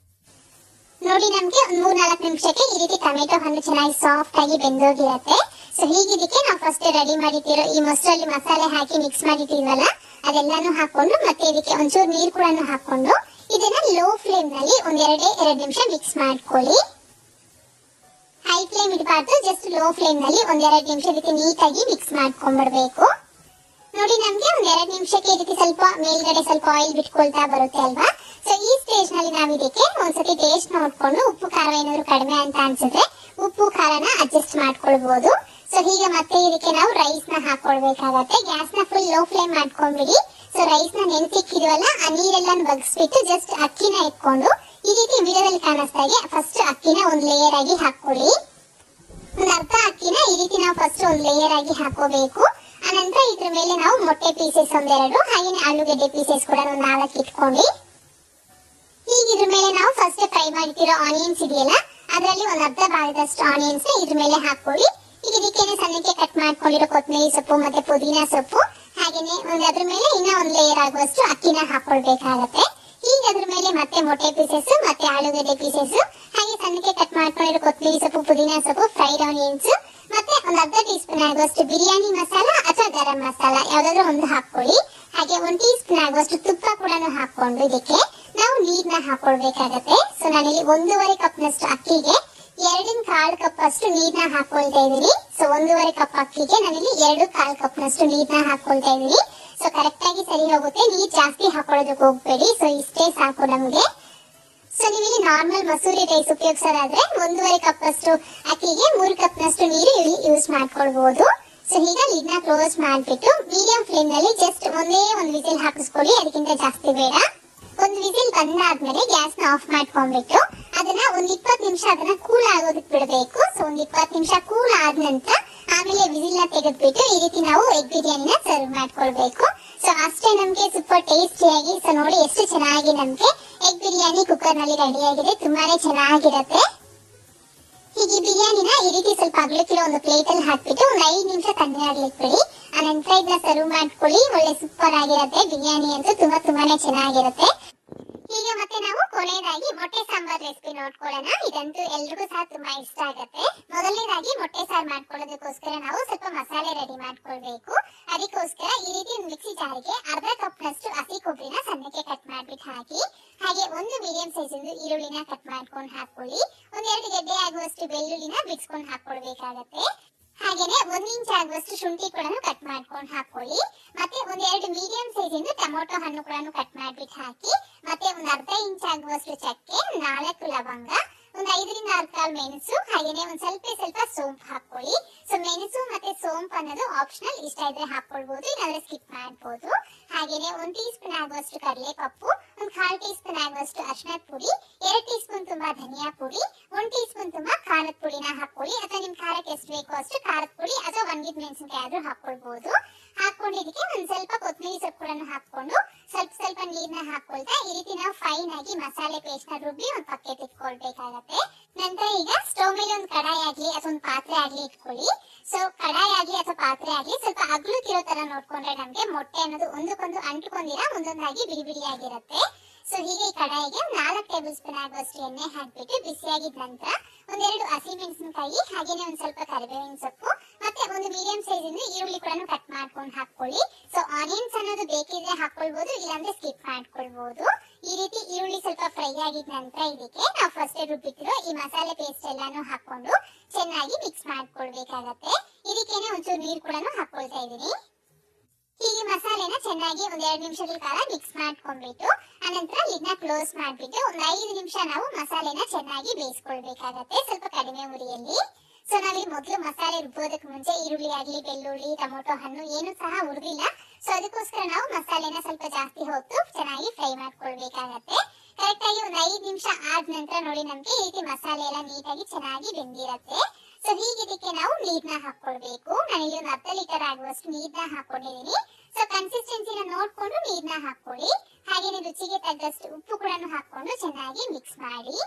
ನೋಡಿ, ನಮ್ಗೆ 3-4 ನಿಮಿಷಕ್ಕೆ ಈ ರೀತಿ ಟೊಮೆಟೊ ಹಣ್ಣು ಚೆನ್ನಾಗಿ ಸಾಫ್ಟ್ ಆಗಿ ಬೆಂದೋಗಿರತ್ತೆ. ಸೊ ಹೀಗಿದಕ್ಕೆ ನಾವು ಫಸ್ಟ್ ರೆಡಿ ಮಾಡಿಟ್ಟಿರೋ ಈ ಮೊಸರಲ್ಲಿ ಮಸಾಲೆ ಹಾಕಿ ಮಿಕ್ಸ್ ಮಾಡಿಟ್ಟಿದ್ವಲ್ಲ ಅದೆಲ್ಲಾನು ಹಾಕೊಂಡು ಮತ್ತೆ ಇದಕ್ಕೆ ಒಂಚೂರು ನೀರು ಕೂಡ ಹಾಕೊಂಡು ಇದನ್ನ ಲೋ ಫ್ಲೇಮ್ ನಲ್ಲಿ 1-2 ನಿಮಿಷ ಮಿಕ್ಸ್ ಮಾಡ್ಕೊಳ್ಳಿ. ಹೈ ಫ್ಲೇಮ್ ಇಡಬಾರ್ದು, ಜಸ್ಟ್ ಲೋ ಫ್ಲೇಮ್ ನಲ್ಲಿ 1-2 ನಿಮಿಷ ಇದಕ್ಕೆ ನೀಟಾಗಿ ಮಿಕ್ಸ್ ಮಾಡ್ಕೊಂಡ್ಬಿಡ್ಬೇಕು. ನೋಡಿ, ನಮ್ಗೆ 1-2 ನಿಮಿಷಕ್ಕೆ ಇದಕ್ಕೆ ಸ್ವಲ್ಪ ಮೇಲ್ಗಡೆ ಸ್ವಲ್ಪ ಆಯಿಲ್ ಬಿಟ್ಕೊಳ್ತಾ ಬರುತ್ತೆ ಅಲ್ವಾ. ಸೊ ಈ ಸ್ಟೇಜ್ ನಲ್ಲಿ ನಾವು ಇದಕ್ಕೆ ಒಂದ್ಸತಿ ಟೇಸ್ಟ್ ನೋಡ್ಕೊಂಡು ಉಪ್ಪು ಖಾರ ಏನಾದ್ರು ಕಡಿಮೆ ಅಂತ ಅನ್ಸಿದ್ರೆ ಉಪ್ಪು ಖಾರನ ಅಡ್ಜಸ್ಟ್ ಮಾಡ್ಕೊಳ್ಬಹುದು. ಸೊ ಈಗ ಮತ್ತೆ ಇದಕ್ಕೆ ನಾವು ರೈಸ್ ನ ಹಾಕೊಳ್ಬೇಕಾಗತ್ತೆ. ಗ್ಯಾಸ್ ನ ಫುಲ್ ಲೋ ಫ್ಲೇಮ್ ಮಾಡ್ಕೊಂಡ್ಬಿಡಿ. ಸೊ ರೈಸ್ ನ ನೆನ್ಸಿಕ್ಕಿದ್ವಲ್ಲ ಆ ನೀರೆಲ್ಲ ಬಗ್ಸ್ಬಿಟ್ಟು ಜಸ್ಟ್ ಅಕ್ಕಿನ ಇಟ್ಕೊಂಡು ಈ ರೀತಿ ವಿಡಿಯೋದಲ್ಲಿ ಕಾಣಿಸ್ತಾ ಇದೆ ಫಸ್ಟ್ ಅಕ್ಕಿನ ಒಂದ್ ಲೇಯರ್ ಆಗಿ ಹಾಕೊಳ್ಳಿ. ಒಂದ್ ಅರ್ಧ ಅಕ್ಕಿನ ಈ ರೀತಿ ನಾವು ಫಸ್ಟ್ ಒಂದ್ ಲೇಯರ್ ಆಗಿ ಹಾಕೋಬೇಕು. ಅನಂತರ ಇದ್ರ ಮೇಲೆ ನಾವು ಮೊಟ್ಟೆ ಪೀಸಸ್ 1-2 ಹಾಗೆ ಆಲೂಗಡ್ಡೆ ಪೀಸಸ್ ಕೂಡ 4 ಇಟ್ಕೊಂಡು ಈಗ ಇದ್ರ ಮೇಲೆ ನಾವು ಫಸ್ಟ್ ಫ್ರೈ ಮಾಡ್ತಿರೋ ಆನಿಯನ್ಸ್ ಇದೆಯಲ್ಲ ಅದರಲ್ಲಿ ಒಂದ್ ಅರ್ಧ ಭಾಗದಷ್ಟು ಆನಿಯನ್ಸ್ ಇದ್ರ ಮೇಲೆ ಹಾಕೊಳ್ಳಿ. ಈಗ ಇದಕ್ಕೆ ಸಣ್ಣಕ್ಕೆ ಕಟ್ ಮಾಡ್ಕೊಂಡಿರೋ ಕೊತ್ತಂಬರಿ ಸೊಪ್ಪು ಮತ್ತೆ ಪುದೀನಾ ಸೊಪ್ಪು ಹಾಗೇನೆ ಅದ್ರ ಮೇಲೆ ಇನ್ನ ಒಂದ್ ಲೇಯರ್ ಆಗುವಷ್ಟು ಅಕ್ಕಿನ ಹಾಕೊಳ್ಬೇಕಾಗತ್ತೆ. ಈಗ ಅದ್ರ ಮೇಲೆ ಮತ್ತೆ ಮೊಟ್ಟೆ ಪೀಸಸ್ ಮತ್ತೆ ಆಲೂಗಡ್ಡೆ ಪೀಸಸ್ ಹಾಗೆ ಸಣ್ಣಕ್ಕೆ ಕಟ್ ಮಾಡ್ಕೊಂಡಿರೋ ಕೊತ್ತಂಬರಿ ಸೊಪ್ಪು ಪುದೀನಾ ಸೊಪ್ಪು ಫ್ರೈಡ್ ಆನಿಯನ್ಸ್ ಮತ್ತೆ ಒಂದ್ ಅರ್ಧ ಟೀ ಸ್ಪೂನ್ ಆಗುವಷ್ಟು ಬಿರಿಯಾನಿ ಮಸಾಲ ಅಥವಾ ಗರಂ ಮಸಾಲ ಯಾವ್ದಾದ್ರು ಒಂದು ಹಾಕೊಳ್ಳಿ. ಹಾಗೆ 1 ಟೀ ಸ್ಪೂನ್ ಆಗುವಷ್ಟು ತುಪ್ಪ ಕೂಡ ಹಾಕೊಂಡು ಇದಕ್ಕೆ ನಾವು ನೀರ್ನ ಹಾಕೊಳ್ಬೇಕಾಗತ್ತೆ. ಸೊ ನಾನಿಲ್ಲಿ 1.5 ಕಪ್ನಷ್ಟು ಅಕ್ಕಿಗೆ 2.25 ಕಪ್ ಅಷ್ಟು ನೀರ್ನ ಹಾಕೊಳ್ತಾ ಇದೀನಿ. ಸೊ 1.5 ಕಪ್ ಅಕ್ಕಿಗೆ ನಾನಿಲ್ಲಿ 2.25 ಕಪ್ನಷ್ಟು ನೀರ್ನ ಹಾಕೊಳ್ತಾ ಇದೀನಿ. ಸೊ ಕರೆಕ್ಟ್ ಆಗಿ ಸರಿ ಹೋಗುತ್ತೆ, ನೀರ್ ಜಾಸ್ತಿ ಹಾಕೊಳ್ಳೋದಕ್ಕೆ ಹೋಗ್ಬೇಡಿ. ಸೊ ಇಷ್ಟೇ ಸಾಕು ನಮ್ಗೆ. ಸೊ ನೀವು ಇಲ್ಲಿ ನಾರ್ಮಲ್ ಮಸೂರಿ ರೈಸ್ ಉಪಯೋಗಿಸೋದಾದ್ರೆ 1.5 ಕಪ್ ಅಷ್ಟು ಅಕ್ಕಿಗೆ 3 ಕಪ್ನಷ್ಟು ನೀರು ಇಲ್ಲಿ ಯೂಸ್ ಮಾಡ್ಕೊಳ್ಬಹುದು. ಸೊ ಈಗ ಲಿಡ್ನ ಕ್ಲೋಸ್ ಮಾಡ್ಬಿಟ್ಟು ಮೀಡಿಯಂ ಫ್ಲೇಮ್ ನಲ್ಲಿ ಜಸ್ಟ್ ಒಂದೇ ಒಂದು ವಿಸಿಲ್ ಹಾಕಿಸ್ಕೊಳ್ಳಿ, ಅದಕ್ಕಿಂತ ಜಾಸ್ತಿ ಬೇಡ. ಒಂದು ವಿಸಿಲ್ ಬಂದಾದ್ಮೇಲೆ ಗ್ಯಾಸ್ ನ ಆಫ್ ಮಾಡ್ಕೊಂಡ್ಬಿಟ್ಟು ಅದನ್ನ ಒಂದ್ 20 ನಿಮಿಷ ಅದನ್ನ ಕೂಲ್ ಆಗೋದಕ್ಕೆ ಬಿಡಬೇಕು. ಸೊ ಒಂದ್ 20 ನಿಮಿಷ ಕೂಲ್ ಆದ ನಂತರ ಆಮೇಲೆ ವಿಸಿಲ್ ನ ತೆಗೆದ್ಬಿಟ್ಟು ಈ ರೀತಿ ನಾವು ಎಗ್ ಬಿರಿಯಾನಿನ ಸರ್ವ್ ಮಾಡ್ಕೊಳ್ಬೇಕು. ಸೊ ಅಷ್ಟೇ ನಮ್ಗೆ ಸೂಪರ್ ಟೇಸ್ಟಿಯಾಗಿ. ಸೊ ನೋಡಿ ಎಷ್ಟು ಚೆನ್ನಾಗಿ ನಮ್ಗೆ ಎಗ್ ಬಿರಿಯಾನಿ ಕುಕ್ಕರ್ ನಲ್ಲಿ ರೆಡಿ ಆಗಿದೆ, ತುಂಬಾನೇ ಚೆನ್ನಾಗಿರುತ್ತೆ. ಹೀಗೆ ಬಿರಿಯಾನಿನ ಈ ರೀತಿ ಸ್ವಲ್ಪ ಅಗಲಕ್ಕಿರೋ ಒಂದು ಪ್ಲೇಟ್ ಅಲ್ಲಿ ಹಾಕ್ಬಿಟ್ಟು ಒಂದು 5 ನಿಮಿಷ ತಣ್ಣಗಾಗ್ಲಿಕ್ಕೆ ಬಿಡಿ. ಅನಂತರ ಇದನ್ನ ಸರ್ವ್ ಮಾಡ್ಕೊಳ್ಳಿ. ಒಳ್ಳೆ ಸೂಪರ್ ಆಗಿರುತ್ತೆ ಬಿರಿಯಾನಿ ಅಂತೂ ತುಂಬಾನೇ ಚೆನ್ನಾಗಿರುತ್ತೆ. ಈಗ ಮತ್ತೆ ನಾವು ಕೊನೆಯದಾಗಿ ಮೊಟ್ಟೆ ಸಾಂಬಾರ್ ರೆಸಿಪಿ ನೋಡ್ಕೊಳ್ಳೋಣ. ಇದಂತೂ ಎಲ್ರಿಗೂ ಸಹ ತುಂಬಾ ಇಷ್ಟ ಆಗುತ್ತೆ. ಮೊದಲನೇದಾಗಿ ಮೊಟ್ಟೆ ಸಾರು ಮಾಡ್ಕೊಳ್ಳೋದಕ್ಕೋಸ್ಕರ ನಾವು ಸ್ವಲ್ಪ ಮಸಾಲೆ ರೆಡಿ ಮಾಡ್ಕೊಳ್ಬೇಕು. ಅದಕ್ಕೋಸ್ಕರ ಈ ರೀತಿ ಒಂದು ಮಿಕ್ಸಿ ಜಾರಿಗೆ ಅರ್ಧ ಕಪ್ ನಷ್ಟು ಹಸಿ ಕೊಬ್ಬರಿನ ಸಣ್ಣಕ್ಕೆ ಕಟ್ ಮಾಡ್ಬಿಟ್ಟು ಹಾಕಿ, ಹಾಗೆ ಒಂದು ಮೀಡಿಯಂ ಸೈಜ್ ಈರುಳ್ಳಿನ ಕಟ್ ಮಾಡ್ಕೊಂಡು ಹಾಕೊಳ್ಳಿ. ಒಂದೆರಡು ಗೆಡ್ಡೆ ಆಗುವಷ್ಟು ಬೆಳ್ಳುಳ್ಳಿನ ಬಿಡಿಸ್ಕೊಂಡು ಹಾಕೊಳ್ಬೇಕಾಗತ್ತೆ. ಹಾಗೇನೆ 1 ಇಂಚ್ ಆಗುವಷ್ಟು ಶುಂಠಿ ಕೂಡ ಕಟ್ ಮಾಡ್ಕೊಂಡು ಹಾಕೊಳ್ಳಿ. ಮತ್ತೆ ಒಂದೆರಡು ಮೀಡಿಯಂ ಸೈಜ್ ಟೊಮೊಟೊ ಹಣ್ಣು ಕೂಡ ಕಟ್ ಮಾಡ್ಬಿಟ್ಟು ಹಾಕಿ, ಮತ್ತೆ ಒಂದು ಅರ್ಧ ಇಂಚ್ ಆಗುವಷ್ಟು ಚಕ್ಕೆ, 4 ಲವಂಗ, ಒಂದು 5 ರಿಂದ 6 ಕಾಳು ಮೆಣಸು, ಹಾಗೇನೆ ಒಂದು ಸ್ವಲ್ಪ ಸೋಂಪು ಹಾಕೊಳ್ಳಿ. ಸೊ ಮೆಣಸು ಮತ್ತೆ ಸೋಂಪು ಅನ್ನೋದು ಆಪ್ಷನಲ್, ಇಷ್ಟ ಇದ್ರೆ ಹಾಕೊಳ್ಬಹುದು, ಇಲ್ಲಾಂದ್ರೆ ಸ್ಕಿಪ್ ಮಾಡಬಹುದು. ಹಾಗೇನೆ 1 ಟೀ ಸ್ಪೂನ್ ಆಗುವಷ್ಟು ಕಡಲೆಪಪ್ಪು, ಒಂದು 1/2 ಟೀ ಸ್ಪೂನ್ ಆಗುವಷ್ಟು ಅರಿಶಿಣದ ಪುಡಿ, 2 ಟೀ ಸ್ಪೂನ್ ತುಂಬಾ ಧನಿಯಾ ಪುಡಿ, 1 ಟೀ ಸ್ಪೂನ್ ತುಂಬಾ ಖಾರದ ಪುಡಿನ ಹಾಕೊಳ್ಳಿ. ಅಥವಾ ನಿಮ್ ಖಾರಕ್ಕೆ ಎಷ್ಟು ಬೇಕೋ ಅಷ್ಟು ಖಾರದ ಪುಡಿ ಅಥವಾ ಒಣಗಿದ ಮೆಣಸಿನಕಾಯಿ ಆದ್ರೂ ಹಾಕೊಳ್ಬಹುದು. ಹಾಕೊಂಡಿದ್ದಕ್ಕೆ ಒಂದ್ ಸ್ವಲ್ಪ ಕೊತ್ತಂಬರಿ ಸೊಪ್ಪು ಕೂಡ ಹಾಕೊಂಡು ಸ್ವಲ್ಪ ನೀರ್ನ ಹಾಕೊಳ್ತಾ ಈ ರೀತಿ ನಾವು ಫೈನ್ ಆಗಿ ಮಸಾಲೆ ಪೇಸ್ಟ್ ನ ರುಬ್ಬಿ ಒಂದು ಪಕ್ಕಕ್ಕೆ ಇಟ್ಕೊಳ್ಬೇಕಾಗತ್ತೆ. ನಂತರ ಈಗ ಸ್ಟವ್ ಮೇಲೆ ಒಂದು ಕಡಾಯಿ ಆಗ್ಲಿ ಅಥವಾ ಒಂದು ಪಾತ್ರೆ ಆಗ್ಲಿ ಇಟ್ಕೊಳ್ಳಿ. ಸೊ ಕಡಾಯಿ ಆಗ್ಲಿ ಅಥವಾ ಪಾತ್ರೆ ಆಗ್ಲಿ ಸ್ವಲ್ಪ ಅಗಲುತ್ತಿರೋ ತರ ನೋಡ್ಕೊಂಡ್ರೆ ನಮ್ಗೆ ಮೊಟ್ಟೆ ಅನ್ನೋದು ಒಂದಕ್ಕೊಂದು ಅಂಟ್ಕೊಂಡಿರ ಒಂದೊಂದಾಗಿ ಬಿಡಿ ಬಿಡಿಯಾಗಿರುತ್ತೆ. ಸೊ ಹೀಗೆ ಈ ಕಡಾಯಿಗೆ 4 ಟೇಬಲ್ ಸ್ಪೂನ್ ಆಗುವಷ್ಟು ಎಣ್ಣೆ ಹಾಕ್ಬಿಟ್ಟು ಬಿಸಿಯಾಗಿದ ನಂತರ ಒಂದೆರಡು ಹಸಿ ಮೆಣಸಿನಕಾಯಿ, ಹಾಗೇನೆ ಒಂದ್ ಸ್ವಲ್ಪ ಕರಿಬೇವಿನ ಸೊಪ್ಪು, ಮತ್ತೆ ಒಂದು ಮೀಡಿಯಂ ಸೈಜ್ ಈರುಳ್ಳಿ ಕೂಡ ಕಟ್ ಮಾಡ್ಕೊಂಡು ಹಾಕೊಳ್ಳಿ. ಸೊ ಆನಿಯನ್ಸ್ ಅನ್ನೋದು ಬೇಕಿದ್ರೆ ಹಾಕೊಳ್ಬಹುದು, ಇಲ್ಲಾಂದ್ರೆ ಸ್ಕಿಪ್ ಮಾಡ್ಕೊಳ್ಬಹುದು. ಈ ರೀತಿ ಈರುಳ್ಳಿ ಸ್ವಲ್ಪ ಫ್ರೈ ಆಗಿದ ನಂತರ ಇದಕ್ಕೆ ನಾವು ಫಸ್ಟ್ ರುಬ್ಬಿಟ್ಟಿರೋ ಈ ಮಸಾಲೆ ಪೇಸ್ಟ್ ಎಲ್ಲಾನು ಹಾಕೊಂಡು ಚೆನ್ನಾಗಿ ಮಿಕ್ಸ್ ಮಾಡ್ಕೊಳ್ಬೇಕಾಗತ್ತೆ. ಇದಕ್ಕೇನೆ ಒಂಚೂರು ನೀರು ಕೂಡ ಹಾಕೊಳ್ತಾ ಇದೀನಿ. ಹೀಗೆ ಮಸಾಲೆನ ಚೆನ್ನಾಗಿ ಒಂದ್ 2 ನಿಮಿಷಗಳ ಕಾಲ ಮಿಕ್ಸ್ ಮಾಡ್ಕೊಂಡ್ಬಿಟ್ಟು ಅನಂತರ ಲಿಡ್ನ ಕ್ಲೋಸ್ ಮಾಡ್ಬಿಟ್ಟು ಒಂದು 5 ನಿಮಿಷ ನಾವು ಮಸಾಲೆನ ಚೆನ್ನಾಗಿ ಬೇಯಿಸ್ಕೊಳ್ಬೇಕಾಗತ್ತೆ, ಸ್ವಲ್ಪ ಕಡಿಮೆ ಉರಿಯಲ್ಲಿ. ಸೊ ನಾವಿಲ್ಲಿ ಮೊದಲು ಮಸಾಲೆ ರುಬ್ಬೋದಕ್ಕೆ ಮುಂಚೆ ಈರುಳ್ಳಿ ಆಗ್ಲಿ, ಬೆಳ್ಳುಳ್ಳಿ, ಟೊಮೊಟೊ ಹಣ್ಣು ಏನು ಸಹ ಹುರಿದಿಲ್ಲ. ಸೊ ಅದಕ್ಕೋಸ್ಕರ ನಾವು ಮಸಾಲೆನ ಸ್ವಲ್ಪ ಜಾಸ್ತಿ ಹೊತ್ತು ಚೆನ್ನಾಗಿ ಫ್ರೈ ಮಾಡ್ಕೊಳ್ಬೇಕಾಗತ್ತೆ. ಕರೆಕ್ಟ್ ಆಗಿ ಒಂದು 5 ನಿಮಿಷ ಆದ ನಂತರ ನೋಡಿ ನಮ್ಗೆ ಈ ರೀತಿ ಮಸಾಲೆ ಎಲ್ಲ ನೀಟಾಗಿ ಚೆನ್ನಾಗಿ ಬೆಂದಿರತ್ತೆ. ಸೊ ಹೀಗೆ ಇದಕ್ಕೆ ನಾವು ನೀರ್ನ ಹಾಕೊಳ್ಬೇಕು. ನಾನಿಲ್ಲಿ ಒಂದು 10 ಲೀಟರ್ ಆಗುವಷ್ಟು ನೀರ್ನ ಹಾಕೊಂಡಿದೀನಿ. ಸೊ ಕನ್ಸಿಸ್ಟೆನ್ಸಿನ ನೋಡ್ಕೊಂಡು ನೀರ್ನ ಹಾಕೊಳ್ಳಿ. ಹಾಗೇನೆ ರುಚಿಗೆ ತಕ್ಕಷ್ಟು ಉಪ್ಪು ಕೂಡ ಹಾಕೊಂಡು ಚೆನ್ನಾಗಿ ಮಿಕ್ಸ್ ಮಾಡಿ.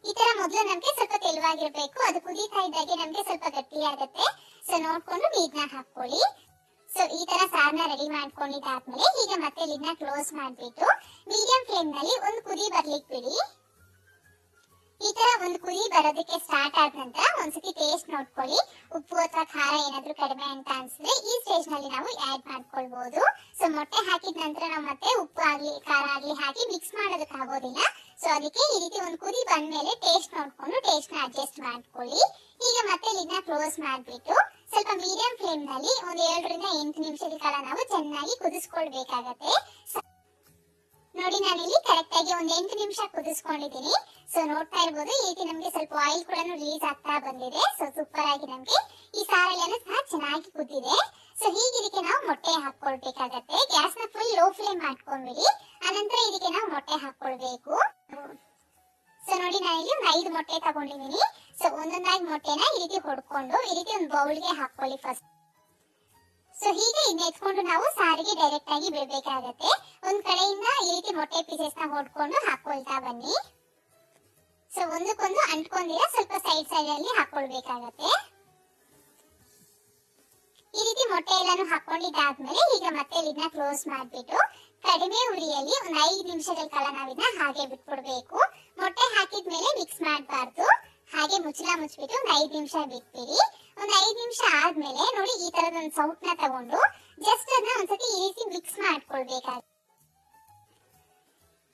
ಈ ತರ ಮೊದಲು ನಮ್ಗೆ ಸ್ವಲ್ಪ ತೆಳುವಾಗಿರ್ಬೇಕು, ಅದು ಕುದೀತಾ ಇದ್ದಾಗೆ ನಮ್ಗೆ ಸ್ವಲ್ಪ ಗಟ್ಟಿ ಆಗುತ್ತೆ. ಸೊ ನೋಡ್ಕೊಂಡು ನೀರ್ನ ಹಾಕೊಳ್ಳಿ. ಸೊ ಈ ತರ ಸಾರ್ನ ರೆಡಿ ಮಾಡ್ಕೊಂಡಿದ್ದಾದ್ಮೇಲೆ ಈಗ ಮತ್ತೆ ಲಿಡ್ನ ಕ್ಲೋಸ್ ಮಾಡ್ಬಿಟ್ಟು ಮೀಡಿಯಂ ಫ್ಲೇಮ್ ನಲ್ಲಿ ಒಂದು ಕುದಿ ಬರ್ಲಿಕ್ಕೆ ಬಿಡಿ. ಈ ತರ ಒಂದು ಕುದಿ ಬರೋದಕ್ಕೆ ಸ್ಟಾರ್ಟ್ ಆದ ನಂತರ ಒಂದ್ಸತಿ ಟೇಸ್ಟ್ ನೋಡ್ಕೊಳ್ಳಿ. ಉಪ್ಪು ಅಥವಾ ಖಾರ ಏನಾದ್ರೂ ಕಡಿಮೆ ಅಂತ ಅನ್ಸಿದ್ರೆ ಈ ಸ್ಟೇಜ್ ನಲ್ಲಿ ನಾವು ಆಡ್ ಮಾಡ್ಕೊಳ್ಬಹುದು. ಸೊ ಮೊಟ್ಟೆ ಹಾಕಿದ ನಂತರ ನಾವು ಮತ್ತೆ ಉಪ್ಪು ಆಗ್ಲಿ ಖಾರ ಆಗ್ಲಿ ಹಾಕಿ ಮಿಕ್ಸ್ ಮಾಡೋದಕ್ಕೆ ಆಗೋದಿಲ್ಲ. ಸೊ ಅದಕ್ಕೆ ಈ ರೀತಿ ಒಂದು ಕುದಿ ಬಂದ್ಮೇಲೆ ಟೇಸ್ಟ್ ನೋಡ್ಕೊಂಡು ಟೇಸ್ಟ್ ನ ಅಡ್ಜಸ್ಟ್ ಮಾಡ್ಕೊಳ್ಳಿ. ಈಗ ಮತ್ತೆ ಲಿಡ್ನ ಕ್ಲೋಸ್ ಮಾಡ್ಬಿಟ್ಟು ಸ್ವಲ್ಪ ಮೀಡಿಯಂ ಫ್ಲೇಮ್ ನಲ್ಲಿ ಒಂದು 7 ರಿಂದ 8 ನಿಮಿಷದ ಕಾಲ ನಾವು ಚೆನ್ನಾಗಿ ಕುದಿಸ್ಕೊಳ್ಬೇಕಾಗತ್ತೆ. ನೋಡಿ ನಾನಿಲ್ಲಿ ಕರೆಕ್ಟ್ ಆಗಿ ಒಂದು 8 ನಿಮಿಷ ಕುದಿಸ್ಕೊಂಡಿದ್ದೀನಿ. ಸೊ ನೋಡ್ತಾ ಇರ್ಬೋದು ಈ ರೀತಿ ನಮ್ಗೆ ಸ್ವಲ್ಪ ಆಯಿಲ್ ಕೂಡ ರಿಲೀಸ್ ಆಗ್ತಾ ಬಂದಿದೆ. ಸೊ ಸೂಪರ್ ಆಗಿ ನಮ್ಗೆ ಈ ಸಾರೆಲ್ಲ ಸಹ ಚೆನ್ನಾಗಿ ಕುದ್ದಿದೆ. ಸೊ ಹೀಗೆ ಇದಕ್ಕೆ ನಾವು ಮೊಟ್ಟೆ ಹಾಕೊಳ್ಬೇಕಾಗತ್ತೆ. ಗ್ಯಾಸ್ ನ ಫುಲ್ ಲೋ ಫ್ಲೇಮ್ ಮಾಡ್ಕೊಂಡ್ಬಿಡಿ. ಅನಂತರ ಇದಕ್ಕೆ ನಾವು ಮೊಟ್ಟೆ ಹಾಕೊಳ್ಬೇಕು. ಸೊ ನೋಡಿ ನಾನಿಲ್ಲಿ ಒಂದು 5 ಮೊಟ್ಟೆ ತಗೊಂಡಿದ್ದೀನಿ. ಸೊ ಒಂದೊಂದಾಗಿ ಮೊಟ್ಟೆನ ಈ ರೀತಿ ಹೊಡ್ಕೊಂಡು ಈ ರೀತಿ ಒಂದು ಬೌಲ್ಗೆ ಹಾಕೊಳ್ಳಿ ಫಸ್ಟ್. ಸೊ ಹೀಗೆ ಇದನ್ನ ಎತ್ಕೊಂಡು ನಾವು ಸಾರಿಗೆ ಡೈರೆಕ್ಟ್ ಆಗಿ ಬಿಡ್ಬೇಕಾಗತ್ತೆ. ಒಂದ್ ಕಡೆಯಿಂದ ಈ ರೀತಿ ಮೊಟ್ಟೆ ಪೀಸಸ್ ನ ಹೊಡ್ಕೊಂಡು ಹಾಕೊಳ್ತಾ ಬನ್ನಿ. ಸೊ ಒಂದಕ್ಕೊಂದು ಅಂಟ್ಕೊಂಡಿರ ಸ್ವಲ್ಪ ಸೈಡ್ ಅಲ್ಲಿ ಹಾಕೊಳ್ಬೇಕಾಗತ್ತೆ. ಈ ರೀತಿ ಮೊಟ್ಟೆ ಎಲ್ಲಾನು ಹಾಕೊಂಡಿದ್ದಾದ್ಮೇಲೆ ಈಗ ಮತ್ತೆ ಇದನ್ನ ಕ್ಲೋಸ್ ಮಾಡ್ಬಿಟ್ಟು ಕಡಿಮೆ ಉರಿಯಲ್ಲಿ ಒಂದು 5 ನಿಮಿಷಗಳ ಕಾಲ ನಾವಿದನ್ನ ಹಾಗೆ ಬಿಟ್ಬಿಡ್ಬೇಕು. ಮೊಟ್ಟೆ ಹಾಕಿದ್ಮೇಲೆ ಮಿಕ್ಸ್ ಮಾಡಬಾರ್ದು. ಹಾಗೆ ಮುಚ್ಚಳ ಮುಚ್ಚಿಬಿಟ್ಟು ಒಂದು 5 ನಿಮಿಷ ಬಿಟ್ಬಿಡಿ. ಒಂದು 5 ನಿಮಿಷ ಆದ್ಮೇಲೆ ನೋಡಿ ಈ ತರದ ಒಂದು ಸೌಟ್ ನ ತಗೊಂಡು ಜಸ್ಟ್ ಅದನ್ನ ಒಂದ್ಸತಿ ಈ ರೀತಿ ಮಿಕ್ಸ್ ಮಾಡ್ಕೊಳ್ಬೇಕಾಗುತ್ತೆ.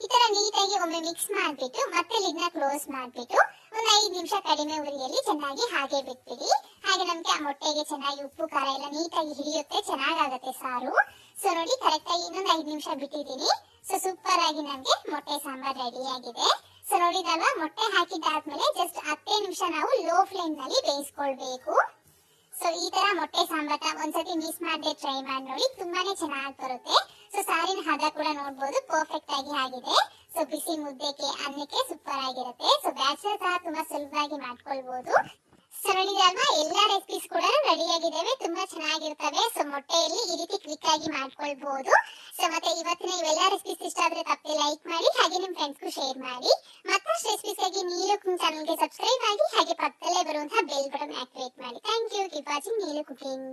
ಈ ತರ ನೀಟಾಗಿ ಒಮ್ಮೆ ಮಿಕ್ಸ್ ಮಾಡ್ಬಿಟ್ಟು ಮತ್ತೆ ಲಿಡ್ನ ಕ್ಲೋಸ್ ಮಾಡ್ಬಿಟ್ಟು ಒಂದು 5 ನಿಮಿಷ ಕಡಿಮೆ ಉರಿಯಲ್ಲಿ ಚೆನ್ನಾಗಿ ಹಾಗೆ ಬಿಟ್ಬಿಡಿ. ಹಾಗೆ ನಮ್ಗೆ ಆ ಮೊಟ್ಟೆಗೆ ಚೆನ್ನಾಗಿ ಉಪ್ಪು ಖಾರ ಎಲ್ಲ ನೀಟಾಗಿ ಹಿಡಿಯುತ್ತೆ, ಚೆನ್ನಾಗಾಗತ್ತೆ ಸಾರು. ಸೊ ನೋಡಿ ಕರೆಕ್ಟ್ ಆಗಿ ಇನ್ನೊಂದು 5 ನಿಮಿಷ ಬಿಟ್ಟಿದ್ದೀನಿ. ಸೊ ಸೂಪರ್ ಆಗಿ ನಮ್ಗೆ ಮೊಟ್ಟೆ ಸಾಂಬಾರ್ ರೆಡಿ ಆಗಿದೆ. ಸೊ ನೋಡಿದಲ್ವಾ, ಮೊಟ್ಟೆ ಹಾಕಿದ್ದಾದ್ಮೇಲೆ ಜಸ್ಟ್ 10 ನಿಮಿಷ ನಾವು ಲೋ ಫ್ಲೇಮ್ ನಲ್ಲಿ ಬೇಯಿಸ್ಕೊಳ್ಬೇಕು. ಸೊ ಈ ತರ ಮೊಟ್ಟೆ ಸಾಂಬಾರ್ನ ಒಂದ್ಸತಿ ಮಿಸ್ ಮಾಡದೆ ಟ್ರೈ ಮಾಡಿ ನೋಡಿ, ತುಂಬಾನೇ ಚೆನ್ನಾಗಿ ಬರುತ್ತೆ. ಸೊ ಸಾರಿನ ಹದ ಕೂಡ ನೋಡ್ಬೋದು, ಪರ್ಫೆಕ್ಟ್ ಆಗಿ ಆಗಿದೆ. ಸೊ ಬಿಸಿ ಮುದ್ದೆಗೆ ಅನ್ನಕ್ಕೆ ಸೂಪರ್ ಆಗಿರುತ್ತೆ. ಸೊ ಬ್ಯಾಚಲರ್ ಸಹ ತುಂಬಾ ಸುಲಭವಾಗಿ ಮಾಡ್ಕೊಳ್ಬಹುದು. ಸೊ ನೋಡಿದಲ್ವಾ, ಎಲ್ಲಾ ರೆಸಿಪೀಸ್ ಕೂಡ ರೆಡಿ ಆಗಿದ್ದಾವೆ, ತುಂಬಾ ಚೆನ್ನಾಗಿರ್ತವೆ. ಸೊ ಮೊಟ್ಟೆಯಲ್ಲಿ ಈ ರೀತಿ ಕ್ವಿಕ್ ಆಗಿ ಮಾಡ್ಕೊಳ್ಬಹುದು. ಸೊ ಮತ್ತೆ ಇವತ್ತಿನ ಇವೆಲ್ಲ ರೆಸಿಪೀಸ್ ಇಷ್ಟ ಆದ್ರೆ ತಪ್ಪದೆ ಲೈಕ್ ಮಾಡಿ, ಹಾಗೆ ನಿಮ್ ಫ್ರೆಂಡ್ಸ್ಗೂ ಶೇರ್ ಮಾಡಿ. ಮತ್ತಷ್ಟು ರೆಸಿಪೀಸ್ ಆಗಿ ನೀಲು ಕುಕಿಂಗ್ ಚಾನಲ್ಗೆ ಸಬ್ಸ್ಕ್ರೈಬ್ ಆಗಿ, ಹಾಗೆ ಪಕ್ಕದಲ್ಲೇ ಬರುವಂತಹ ಬೆಲ್ ಬಟನ್ ಆಕ್ಟಿವೇಟ್ ಮಾಡಿ. Thank you. Keep watching Neelu cooking.